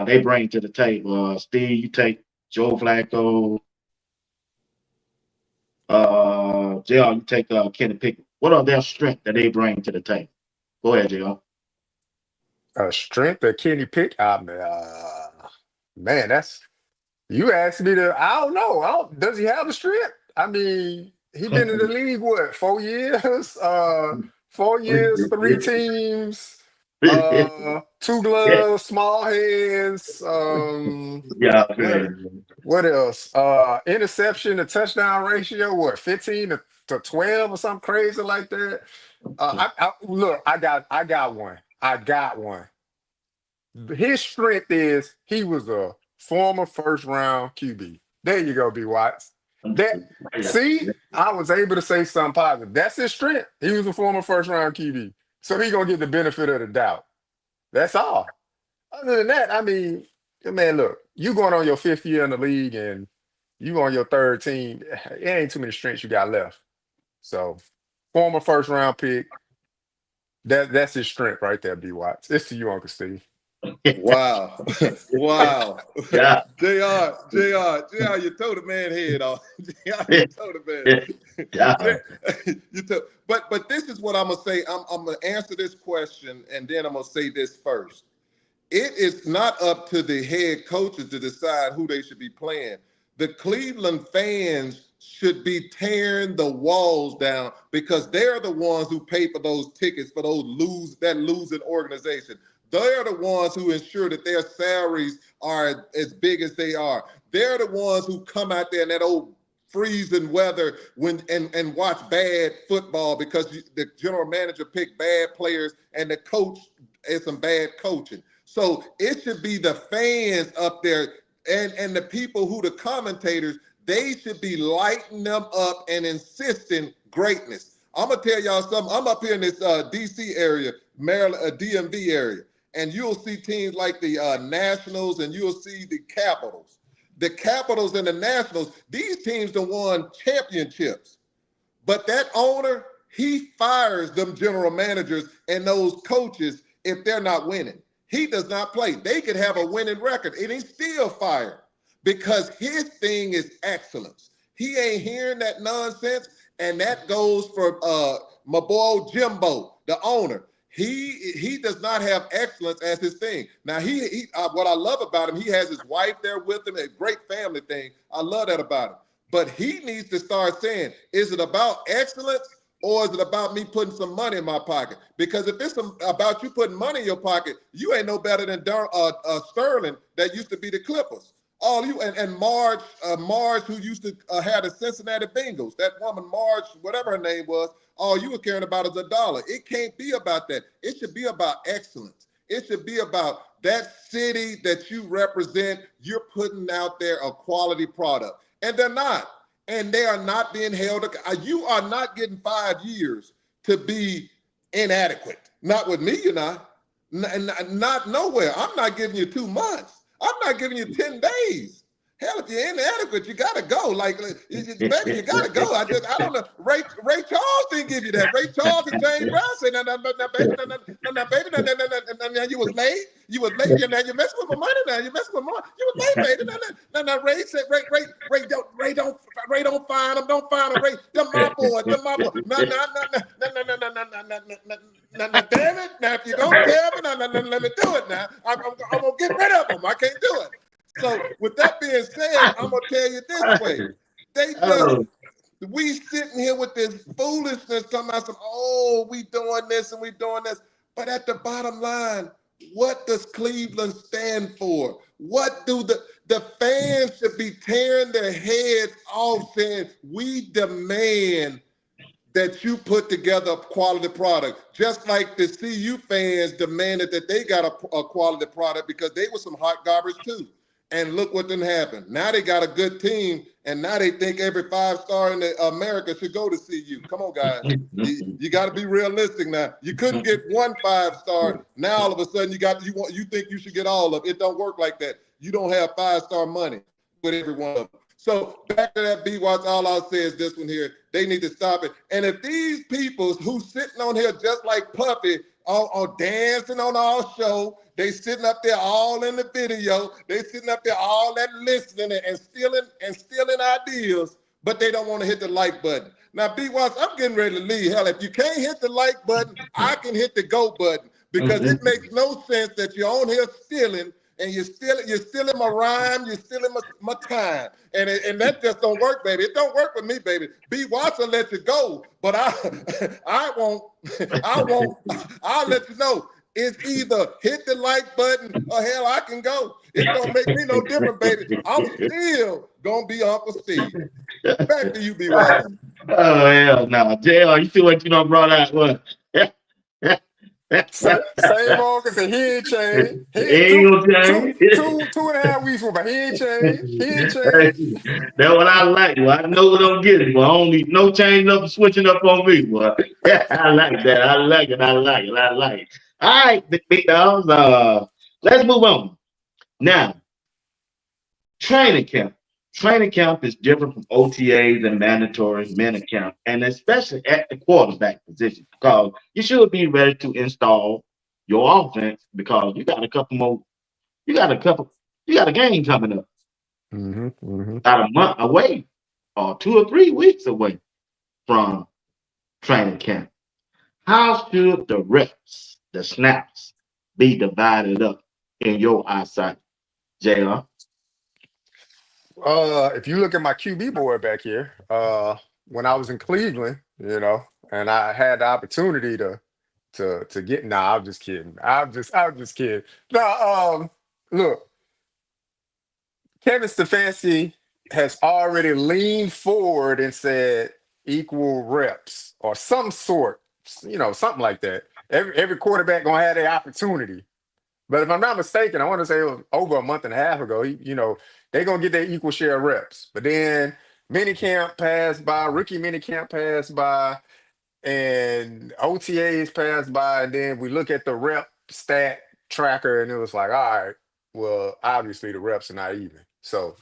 they bring to the table? Steve, you take Joe Flacco, JR, you take Kenny Pickett. What are their strength that they bring to the table? Go ahead, JR. Strength of Kenny Pick. Man, that's you asked me to. I don't know. Does he have the strength? I mean, he been in the league what 4 years? 4 years, three teams, two gloves, small hands. Yeah, What, man. what else? Interception to touchdown ratio, what 15 to 12 or something crazy like that. Look, I got one. I got one. His strength is he was a former first round QB. There you go, B Watts. That see, I was able to say something positive. That's his strength. He was a former first round QB. So he gonna get the benefit of the doubt. That's all. Other than that, I mean, man, look, you going on your fifth year in the league and you on your third team, it ain't too many strengths you got left. So former first round pick, that's his strength right there, B Watts. It's to you, Uncle Steve. Wow. Wow. Yeah. JR, you told the man head off. JR, you told the Yeah. man. But this is what I'm gonna say. I'm gonna answer this question, and then I'm gonna say this first. It is not up to the head coaches to decide who they should be playing. The Cleveland fans should be tearing the walls down, because they're the ones who pay for those tickets for that losing organization. They're the ones who ensure that their salaries are as big as they are. They're the ones who come out there in that old freezing weather and watch bad football because the general manager picked bad players and the coach is some bad coaching. So it should be the fans up there and the people who the commentators, they should be lighting them up and insisting greatness. I'm going to tell y'all something. I'm up here in this D.C. area, Maryland, DMV area, and you'll see teams like the Nationals and you'll see the Capitals. The Capitals and the Nationals, these teams have won championships. But that owner, he fires them general managers and those coaches if they're not winning. He does not play. They could have a winning record and he's still fired because his thing is excellence. He ain't hearing that nonsense, and that goes for my boy Jimbo, the owner. He does not have excellence as his thing. Now he what I love about him, he has his wife there with him, a great family thing. I love that about him. But he needs to start saying, is it about excellence or is it about me putting some money in my pocket? Because if it's about you putting money in your pocket, you ain't no better than Sterling that used to be the Clippers. All you and Marge, who used to have the Cincinnati Bengals, that woman Marge, whatever her name was, all you were caring about is $1. It can't be about that. It should be about excellence. It should be about that city that you represent. You're putting out there a quality product, and they're not. And they are not being held. You are not getting 5 years to be inadequate. Not with me, you're not. Not nowhere. I'm not giving you 2 months. I'm not giving you 10 days. Hell, if you're inadequate, you gotta go. Baby, you gotta go. I don't know. Ray Charles didn't give you that. Ray Charles and James Brown said, no, baby, no, you was late. You was late. Now you're messing with my money. Now you're messing with my money. You was late, baby. No. Ray said, Ray don't find him. Don't find him. Ray, they're my boy. They're my boy. No. Damn it. Now if you don't tell me, let me do it now. I'm gonna get rid of him. I can't do it. So with that being said, I'm gonna tell you this way. We sitting here with this foolishness talking about we doing this and we doing this. But at the bottom line, what does Cleveland stand for? What do the fans should be tearing their heads off saying, we demand that you put together a quality product, just like the CU fans demanded that they got a quality product because they were some hot garbage too. And look what done happened. Now they got a good team, and now they think every 5-star in America should go to CU. Come on, guys. You got to be realistic now. You couldn't get 1 5-star. Now all of a sudden you think you should get all of it. It don't work like that. You don't have 5-star money with every one of them. So back to that BWatts, all I'll say is this one here. They need to stop it. And if these people who's sitting on here just like Puffy are dancing on our show, they sitting up there all in the video, they sitting up there all that listening and stealing ideas, but they don't want to hit the like button. Now, BWatts, I'm getting ready to leave. Hell, if you can't hit the like button, I can hit the go button because it makes no sense that you're on here stealing and you're stealing my rhyme, you're stealing my time. And that just don't work, baby. It don't work for me, baby. BWatts will let you go, but I'll let you know. It's either hit the like button or hell, I can go. It don't make me no different, baby. I'm still gonna be Uncle Steve. Back to you, BWatts. Oh hell no, JR, you feel like you done brought out what? Same old, cause he ain't changed. He ain't Ain't gonna change. 2.5 weeks for, but he ain't changed. He ain't changed. That's what I like. Well, I know what I'm getting. Well, I don't need no changing up and switching up on me. Boy. I like that. I like it. All right, big dogs. Let's move on. Now, training camp. Training camp is different from OTAs and mandatory minute camp, and especially at the quarterback position, because you should be ready to install your offense because you got a game coming up. About a month away or 2 or 3 weeks away from training camp. How should the reps, the snaps, be divided up in your eyesight, JR? If you look at my QB board back here, when I was in Cleveland, and I had the opportunity to get. Nah, I'm just kidding. I'm just kidding. No, look, Kevin Stefanski has already leaned forward and said equal reps or some sort, something like that. Every quarterback gonna have their opportunity. But if I'm not mistaken, I want to say it was over a month and a half ago. They're gonna get their equal share of reps. But then minicamp passed by, rookie minicamp passed by, and OTAs passed by, and then we look at the rep stat tracker, and it was like, all right, well, obviously the reps are not even. So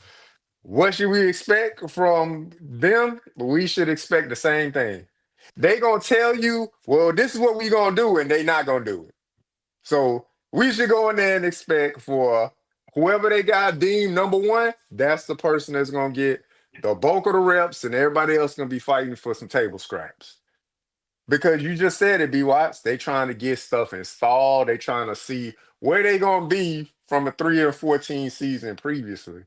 what should we expect from them? We should expect the same thing. They gonna tell you, well, this is what we gonna do, and they not gonna do it. So we should go in there and expect for whoever they got deemed number one, that's the person that's gonna get the bulk of the reps, and everybody else gonna be fighting for some table scraps. Because you just said it, B Watts. They trying to get stuff installed. They trying to see where they gonna be from a 3-14 season previously.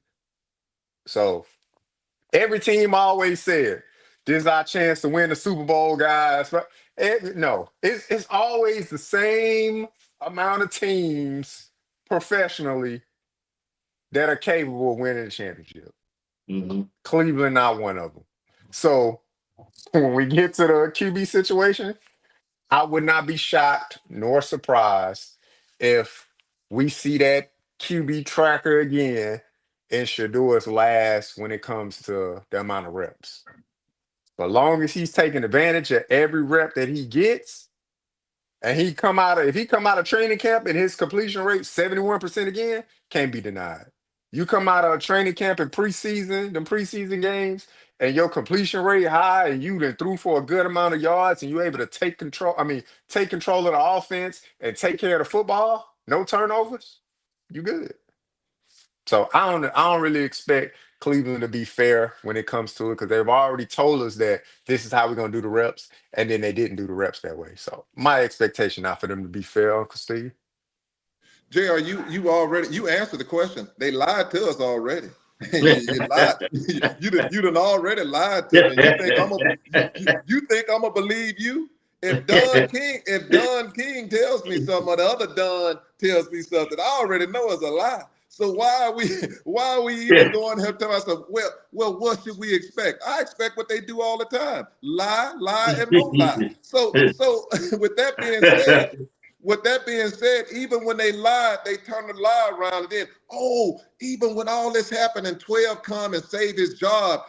So every team always said, "This is our chance to win the Super Bowl, guys." But no, it's always the same amount of teams professionally that are capable of winning the championship. Mm-hmm. Cleveland, not one of them. So when we get to the QB situation, I would not be shocked nor surprised if we see that QB tracker again and Shadour's last when it comes to the amount of reps. But long as he's taking advantage of every rep that he gets, and if he come out of training camp and his completion rate 71% again, can't be denied. You come out of training camp in preseason games, and your completion rate high, and you then threw for a good amount of yards, and you're able to take control of the offense and take care of the football, no turnovers, you good. So I don't really expect Cleveland to be fair when it comes to it because they've already told us that this is how we're gonna do the reps, and then they didn't do the reps that way. So my expectation not for them to be fair, Uncle Steve. JR, you answered the question. They lied to us already. You lied. You done already lied to me. You think I'm gonna believe you? If Don King tells me something, or the other Don tells me something, I already know it's a lie. So why are we even going here telling ourselves, well, what should we expect? I expect what they do all the time. Lie, and more lie. So with that being said, even when they lied, they turned the lie around and then, even when all this happened and 12 come and save his job,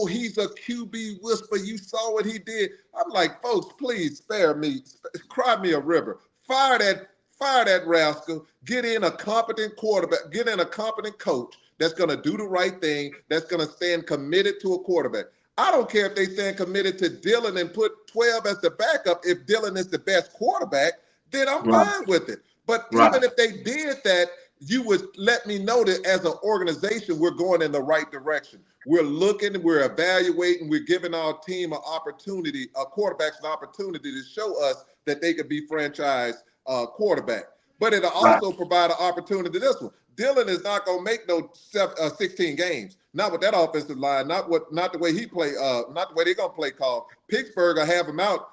he's a QB whisper. You saw what he did. I'm like, folks, please spare me. Cry me a river. Fire that rascal. Get in a competent quarterback. Get in a competent coach that's going to do the right thing, that's going to stand committed to a quarterback. I don't care if they stand committed to Dylan and put 12 as the backup. If Dylan is the best quarterback, then I'm fine with it. But even if they did that, you would let me know that as an organization, we're going in the right direction. We're looking, we're evaluating, we're giving our team an opportunity, our quarterbacks an opportunity to show us that they could be franchise quarterback. But it'll also provide an opportunity to this one. Dylan is not going to make no 16 games. Not with that offensive line, not the way he play, not the way they're going to play call. Pittsburgh will have him out.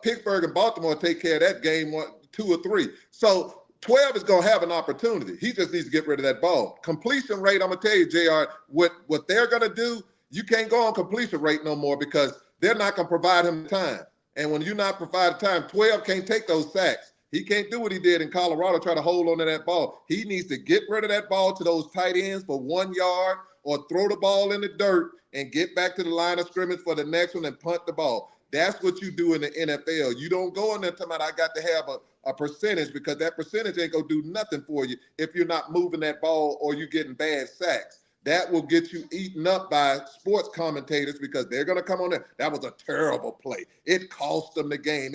Pittsburgh and Baltimore take care of that game 2 or 3. So 12 is going to have an opportunity. He just needs to get rid of that ball. Completion rate, I'm going to tell you, JR, what they're going to do, you can't go on completion rate no more because they're not going to provide him time. And when you're not providing time, 12 can't take those sacks. He can't do what he did in Colorado, try to hold on to that ball. He needs to get rid of that ball to those tight ends for 1 yard or throw the ball in the dirt and get back to the line of scrimmage for the next one and punt the ball. That's what you do in the NFL. You don't go in there talking about I got to have a percentage because that percentage ain't going to do nothing for you if you're not moving that ball or you're getting bad sacks. That will get you eaten up by sports commentators because they're going to come on there. That was a terrible play. It cost them the game.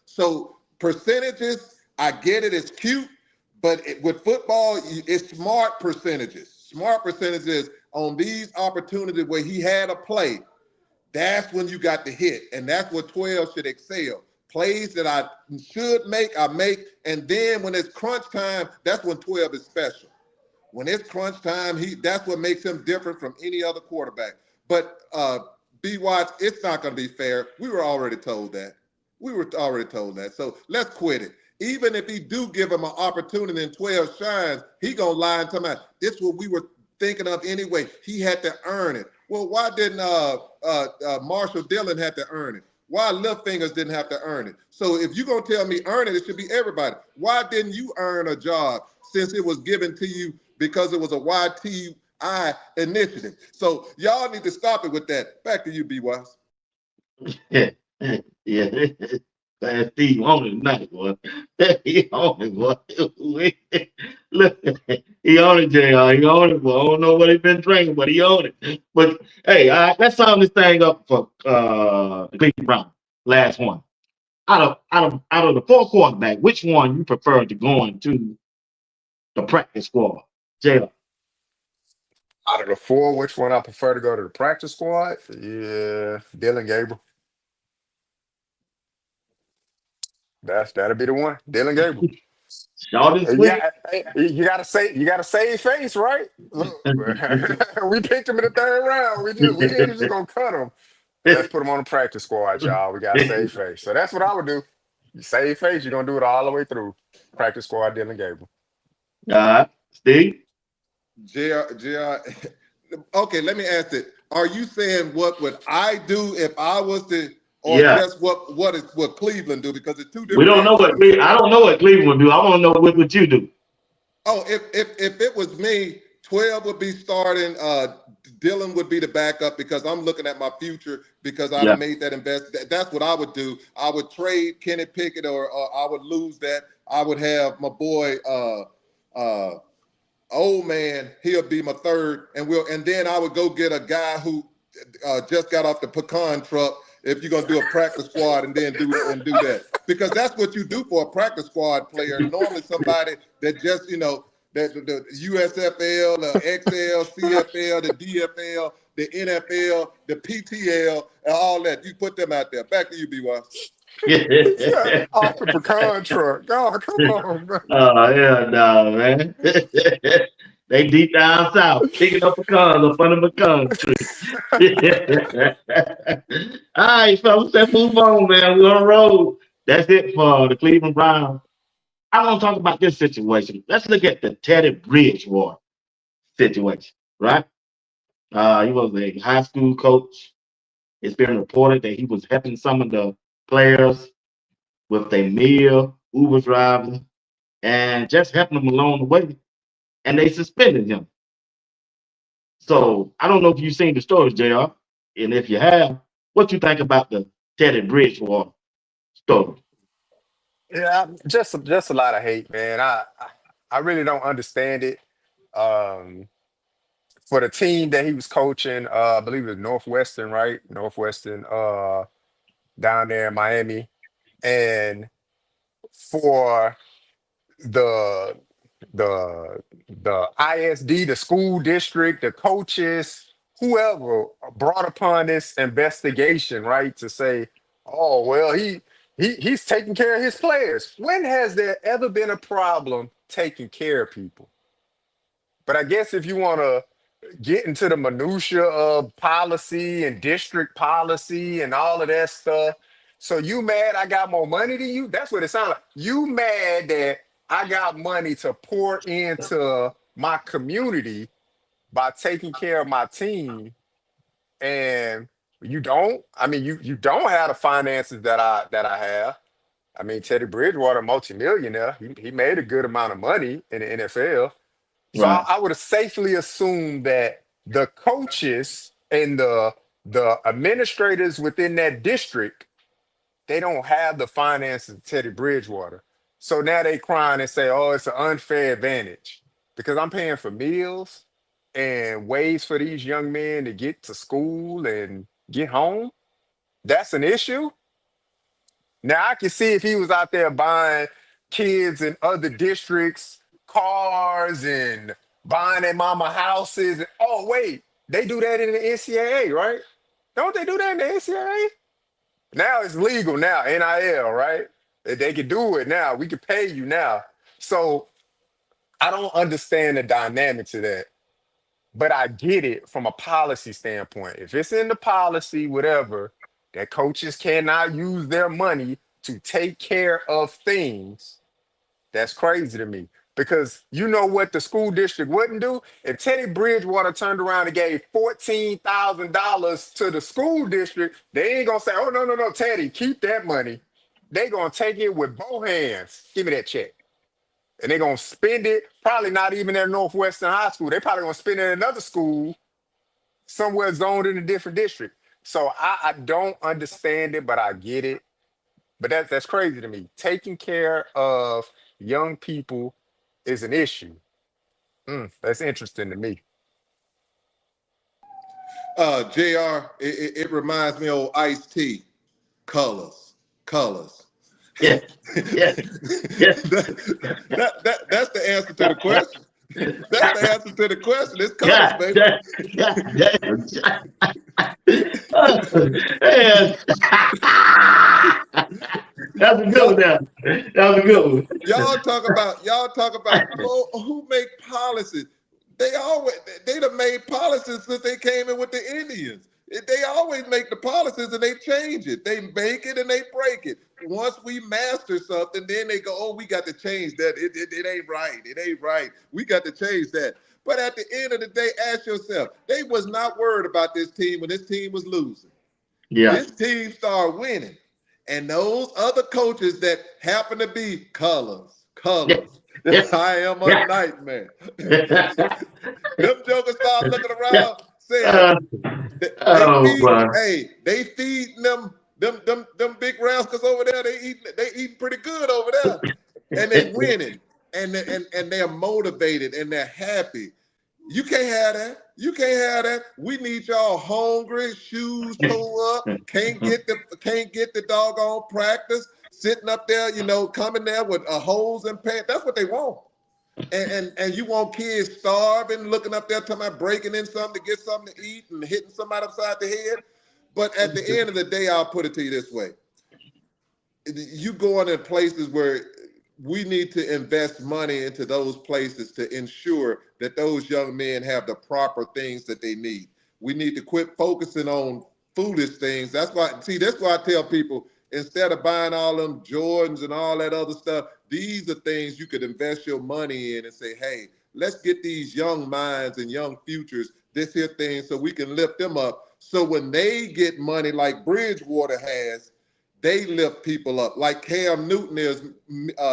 So percentages, I get it. It's cute. But with football, it's smart percentages. Smart percentages on these opportunities where he had a play. That's when you got the hit, and that's what 12 should excel. Plays that I should make, I make, and then when it's crunch time, that's when 12 is special. When it's crunch time, that's what makes him different from any other quarterback. But BWatts, it's not going to be fair. We were already told that. So let's quit it. Even if he do give him an opportunity and 12 shines, he going to lie and tell me, this is what we were thinking of anyway. He had to earn it. Well, why didn't Marshall Dillon have to earn it? Why Little Fingers didn't have to earn it? So if you're going to tell me earn it, it should be everybody. Why didn't you earn a job since it was given to you because it was a YTI initiative? So y'all need to stop it with that. Back to you, BWatts. Yeah. Steve on it tonight, boy. He on it, boy. Look, he on it, JR. He on it, boy. I don't know what he been drinking, but he on it. But hey, let's sum this thing up for the Cleveland Browns. Last one. Out of the 4 quarterbacks, which one you prefer to go into the practice squad? Jr. Out of the four, which one I prefer to go to the practice squad? Yeah, Dylan Gabriel. That'll be the one. Dylan Gabriel. Short and sweet. Yeah, hey, you gotta save face, right? Look, we picked him in the third round. We ain't just gonna cut him. Let's put him on the practice squad, y'all. We gotta save face. So that's what I would do. You save face, you're gonna do it all the way through. Practice squad, Dylan Gabriel. Steve. JR, okay, let me ask it. Are you saying what would I do if I was to, or Yeah. just what Cleveland do? Because it's two We different don't know what answers. I don't know what Cleveland do. I want to know what would you do. Oh, if it was me, 12 would be starting. Dylan would be the backup because I'm looking at my future because I Yeah. done made that investment. That's what I would do. I would trade Kenny Pickett, or I would lose that. I would have my boy, old man. He'll be my third, and then I would go get a guy who just got off the pecan truck. If you're gonna do a practice squad and then do that, because that's what you do for a practice squad player. Normally, somebody that just that the USFL, the XL, CFL, the DFL, the NFL, the PTL, and all that. You put them out there. Back to you, BWatts. Yeah, off the pecan truck. Oh, come on, man. Oh hell no, man. They deep down south, picking up pecans up under pecan tree. All right, fellas, let's move on, man. We're on the road. That's it for the Cleveland Browns. I want to talk about this situation. Let's look at the Teddy Bridgewater situation, right? He was a high school coach. It's been reported that he was helping some of the players with their meal, Uber drivers, and just helping them along the way. And they suspended him. So I don't know if you've seen the stories, JR. And if you have, what you think about the Teddy Bridgewater story? Yeah, just a lot of hate, man. I really don't understand it. Um, for the team that he was coaching, I believe it was Northwestern, right? Northwestern, down there in Miami, and for the the ISD, the school district, the coaches, whoever brought upon this investigation, right, to say, oh well, he's taking care of his players. When has there ever been a problem taking care of people? But I guess if you want to get into the minutia of policy and district policy and all of that stuff. So you mad I got more money than you? That's what it sounds like. You mad that I got money to pour into my community by taking care of my team, and you don't? I mean, you don't have the finances that I have. I mean, Teddy Bridgewater, multimillionaire, he made a good amount of money in the NFL. So Right. I would safely assume that the coaches and the administrators within that district, they don't have the finances of Teddy Bridgewater. So now they crying and say, oh, it's an unfair advantage because I'm paying for meals and ways for these young men to get to school and get home. That's an issue. Now I can see if he was out there buying kids in other districts cars and buying their mama houses. Oh wait, they do that in the NCAA, right? Don't they do that in the NCAA? Now it's legal now, NIL, right? They can do it now. We can pay you now. So I don't understand the dynamics of that, but I get it from a policy standpoint. If it's in the policy, whatever, that coaches cannot use their money to take care of things, that's crazy to me. Because you know what the school district wouldn't do? If Teddy Bridgewater turned around and gave $14,000 to the school district, they ain't gonna say, oh no, no, no, Teddy, keep that money. They gonna take it with both hands. Give me that check. And they gonna spend it, probably not even at Northwestern High School. They probably gonna spend it at another school somewhere zoned in a different district. So I don't understand it, but I get it. But that's crazy to me. Taking care of young people is an issue. That's interesting to me. JR, it reminds me of Ice T. Colors, colors. Yeah. Yeah. Yeah. That's the answer to the question. That's the answer to the question. It's colors, God, baby. damn, God damn. Yeah. That's a good one. Y'all, That's a good one. y'all talk about well, who make policies? They always they done made policies since they came in with the Indians. They always make the policies and they change it. They make it and they break it. Once we master something, then they go, oh, we got to change that. It ain't right. It ain't right. We got to change that. But at the end of the day, ask yourself, they was not worried about this team when this team was losing. Yeah. This team started winning. And those other coaches that happen to be Yeah. colors. Yeah. I am a Yeah. nightmare. Yeah. Them jokers start looking Yeah. around saying Uh, they oh feed, boy. hey, they feeding them big rascals over there. They eating pretty good over there. And they winning. And they're motivated and they're happy. You can't have that. You can't have that. We need y'all hungry, shoes tore up, can't get the doggone practice, sitting up there, coming there with holes in pants. That's what they want. And you want kids starving, looking up there, talking about breaking in something to get something to eat and hitting somebody upside the head. But at the end of the day, I'll put it to you this way: you going in places where we need to invest money into those places to ensure that those young men have the proper things that they need. We need to quit focusing on foolish things. That's why I tell people, instead of buying all them Jordans and all that other stuff, these are things you could invest your money in and say, hey, let's get these young minds and young futures this here thing so we can lift them up. So when they get money like Bridgewater has, they lift people up like Cam Newton is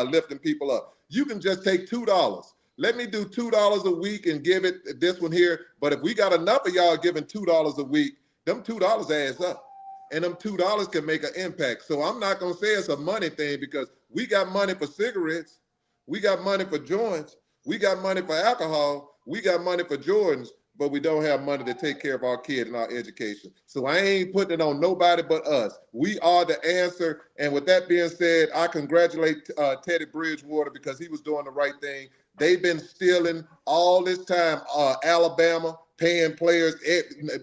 lifting people up. You can just take $2. Let me do $2 a week and give it this one here. But if we got enough of y'all giving $2 a week, them $2 adds up. And them $2 can make an impact. So I'm not going to say it's a money thing because we got money for cigarettes. We got money for joints. We got money for alcohol. We got money for Jordans, but we don't have money to take care of our kid and our education. So I ain't putting it on nobody but us. We are the answer. And with that being said, I congratulate Teddy Bridgewater because he was doing the right thing. They've been stealing all this time. Alabama paying players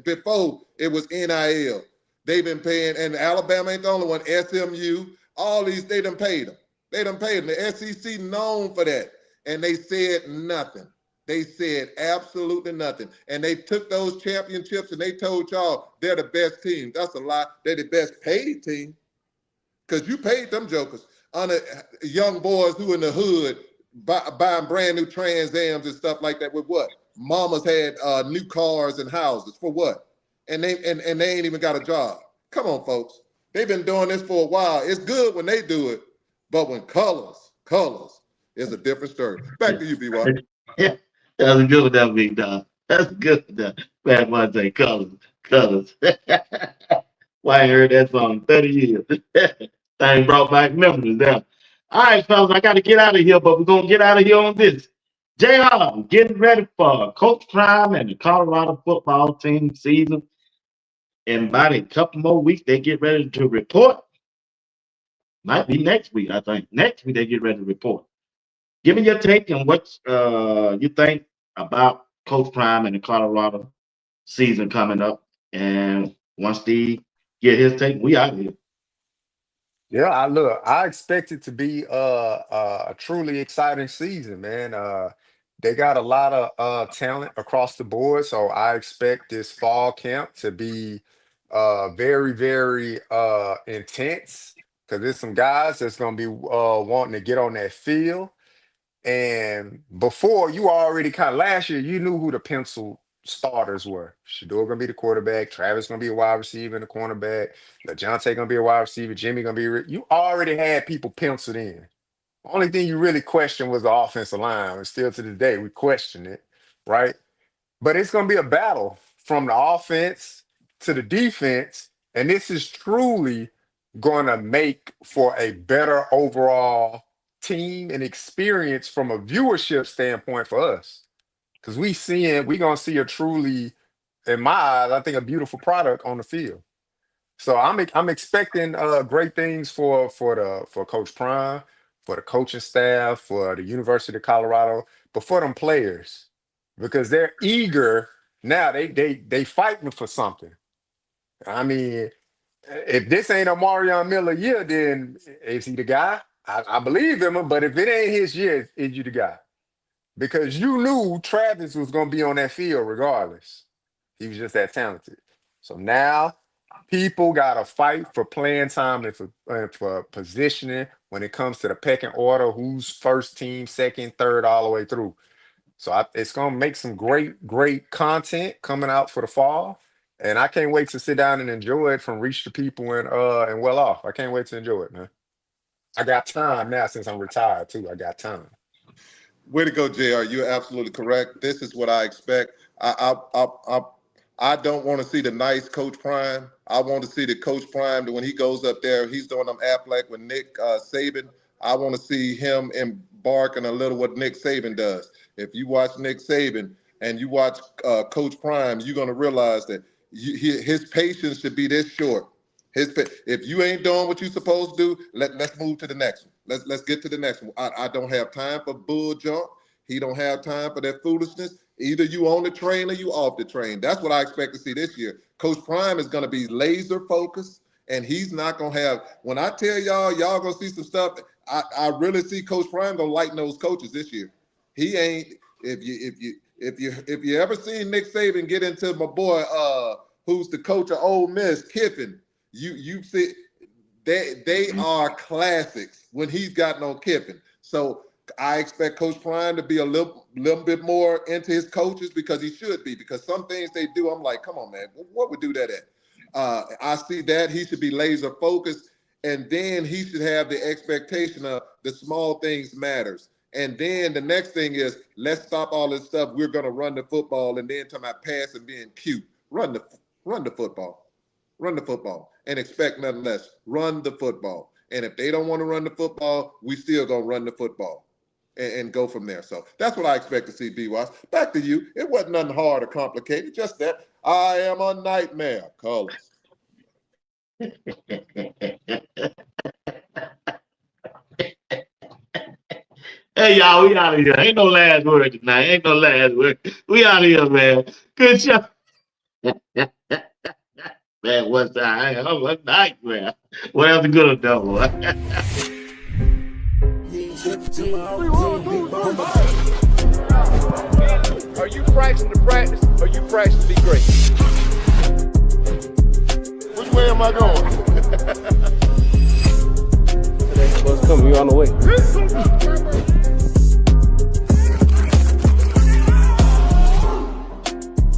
before it was NIL. They've been paying, and Alabama ain't the only one. SMU, all these, they done paid them. They done paid them. The SEC known for that, and they said nothing. They said absolutely nothing. And they took those championships and they told y'all they're the best team. That's a lie. They're the best paid team because you paid them jokers on young boys who in the hood buying brand new Trans Ams and stuff like that with what? Mamas had new cars and houses for what? And they ain't even got a job. Come on, folks. They've been doing this for a while. It's good when they do it, but when colors is a different story. Back to you, B.Y. Yeah. That's a good one, that big dog. That's a good one. That Bad Boy say colors, colors. Why I ain't heard that song in 30 years. Thing brought back memories there. All right, fellas, I got to get out of here, but we're going to get out of here on this. JR, getting ready for Coach Prime and the Colorado football team season. In about a couple more weeks, they get ready to report. Might be next week, I think. Next week, they get ready to report. Give me your take on what you think about Coach Prime and the Colorado season coming up. And once Steve get his take, we out here. Yeah, I expect it to be a truly exciting season, man. They got a lot of talent across the board, so I expect this fall camp to be very, very intense because there's some guys that's gonna be wanting to get on that field. And before you already kind of last year, you knew who the pencil starters were. Shador gonna be the quarterback, Travis gonna be a wide receiver and a cornerback, LeJounte gonna be a wide receiver, Jimmy gonna be. You already had people penciled in. Only thing you really questioned was the offensive line, and still to this day we question it, right? But it's going to be a battle from the offense to the defense. And this is truly going to make for a better overall team and experience from a viewership standpoint for us. Because we're going to see a truly, in my eyes, I think a beautiful product on the field. So I'm expecting great things for Coach Prime, for the coaching staff, for the University of Colorado, but for them players, because they're eager now. They fighting for something. I mean, if this ain't a Marion Miller year, then is he the guy? I believe in him, but if it ain't his year, is you the guy? Because you knew Travis was going to be on that field regardless. He was just that talented. So now people got to fight for playing time and for positioning when it comes to the pecking order, who's first team, second, third, all the way through. So it's going to make some great content coming out for the fall. And I can't wait to sit down and enjoy it from Reach the People and Well Off. I can't wait to enjoy it, man. I got time now since I'm retired, too. I got time. Way to go, JR. You're absolutely correct. This is what I expect. I don't want to see the nice Coach Prime. I want to see the Coach Prime that when he goes up there, he's doing them Affleck with Nick Saban. I want to see him embarking a little what Nick Saban does. If you watch Nick Saban and you watch Coach Prime, you're going to realize that his patience should be this short. If you ain't doing what you're supposed to do, let's move to the next one. Let's get to the next one. I don't have time for bull junk. He don't have time for that foolishness. Either you on the train or you off the train. That's what I expect to see this year. Coach Prime is going to be laser focused, and he's not going to have. When I tell y'all going to see some stuff, I really see Coach Prime going to lighten those coaches this year. He ain't. If you ever seen Nick Saban get into my boy, who's the coach of Ole Miss, Kiffin. You see, they are classics when he's gotten on Kiffin. So I expect Coach Prime to be a little bit more into his coaches because he should be. Because some things they do, I'm like, come on, man, what would do that at? I see that he should be laser focused, and then he should have the expectation of the small things matters. And then the next thing is, let's stop all this stuff. We're going to run the football, and then talking about pass and being cute. Run the football. Run the football and expect nothing less. Run the football. And if they don't want to run the football, we still going to run the football and go from there. So that's what I expect to see, BWatts. Back to you. It wasn't nothing hard or complicated, just that I am a nightmare. Colors. Hey, y'all, we out of here. Ain't no last word tonight. Ain't no last word. We out of here, man. Good show. Man, what's that? I'm a nightmare. What else good though? Are you practicing to practice or you practicing to be great? Which way am I going? Today's supposed to come. You on the way.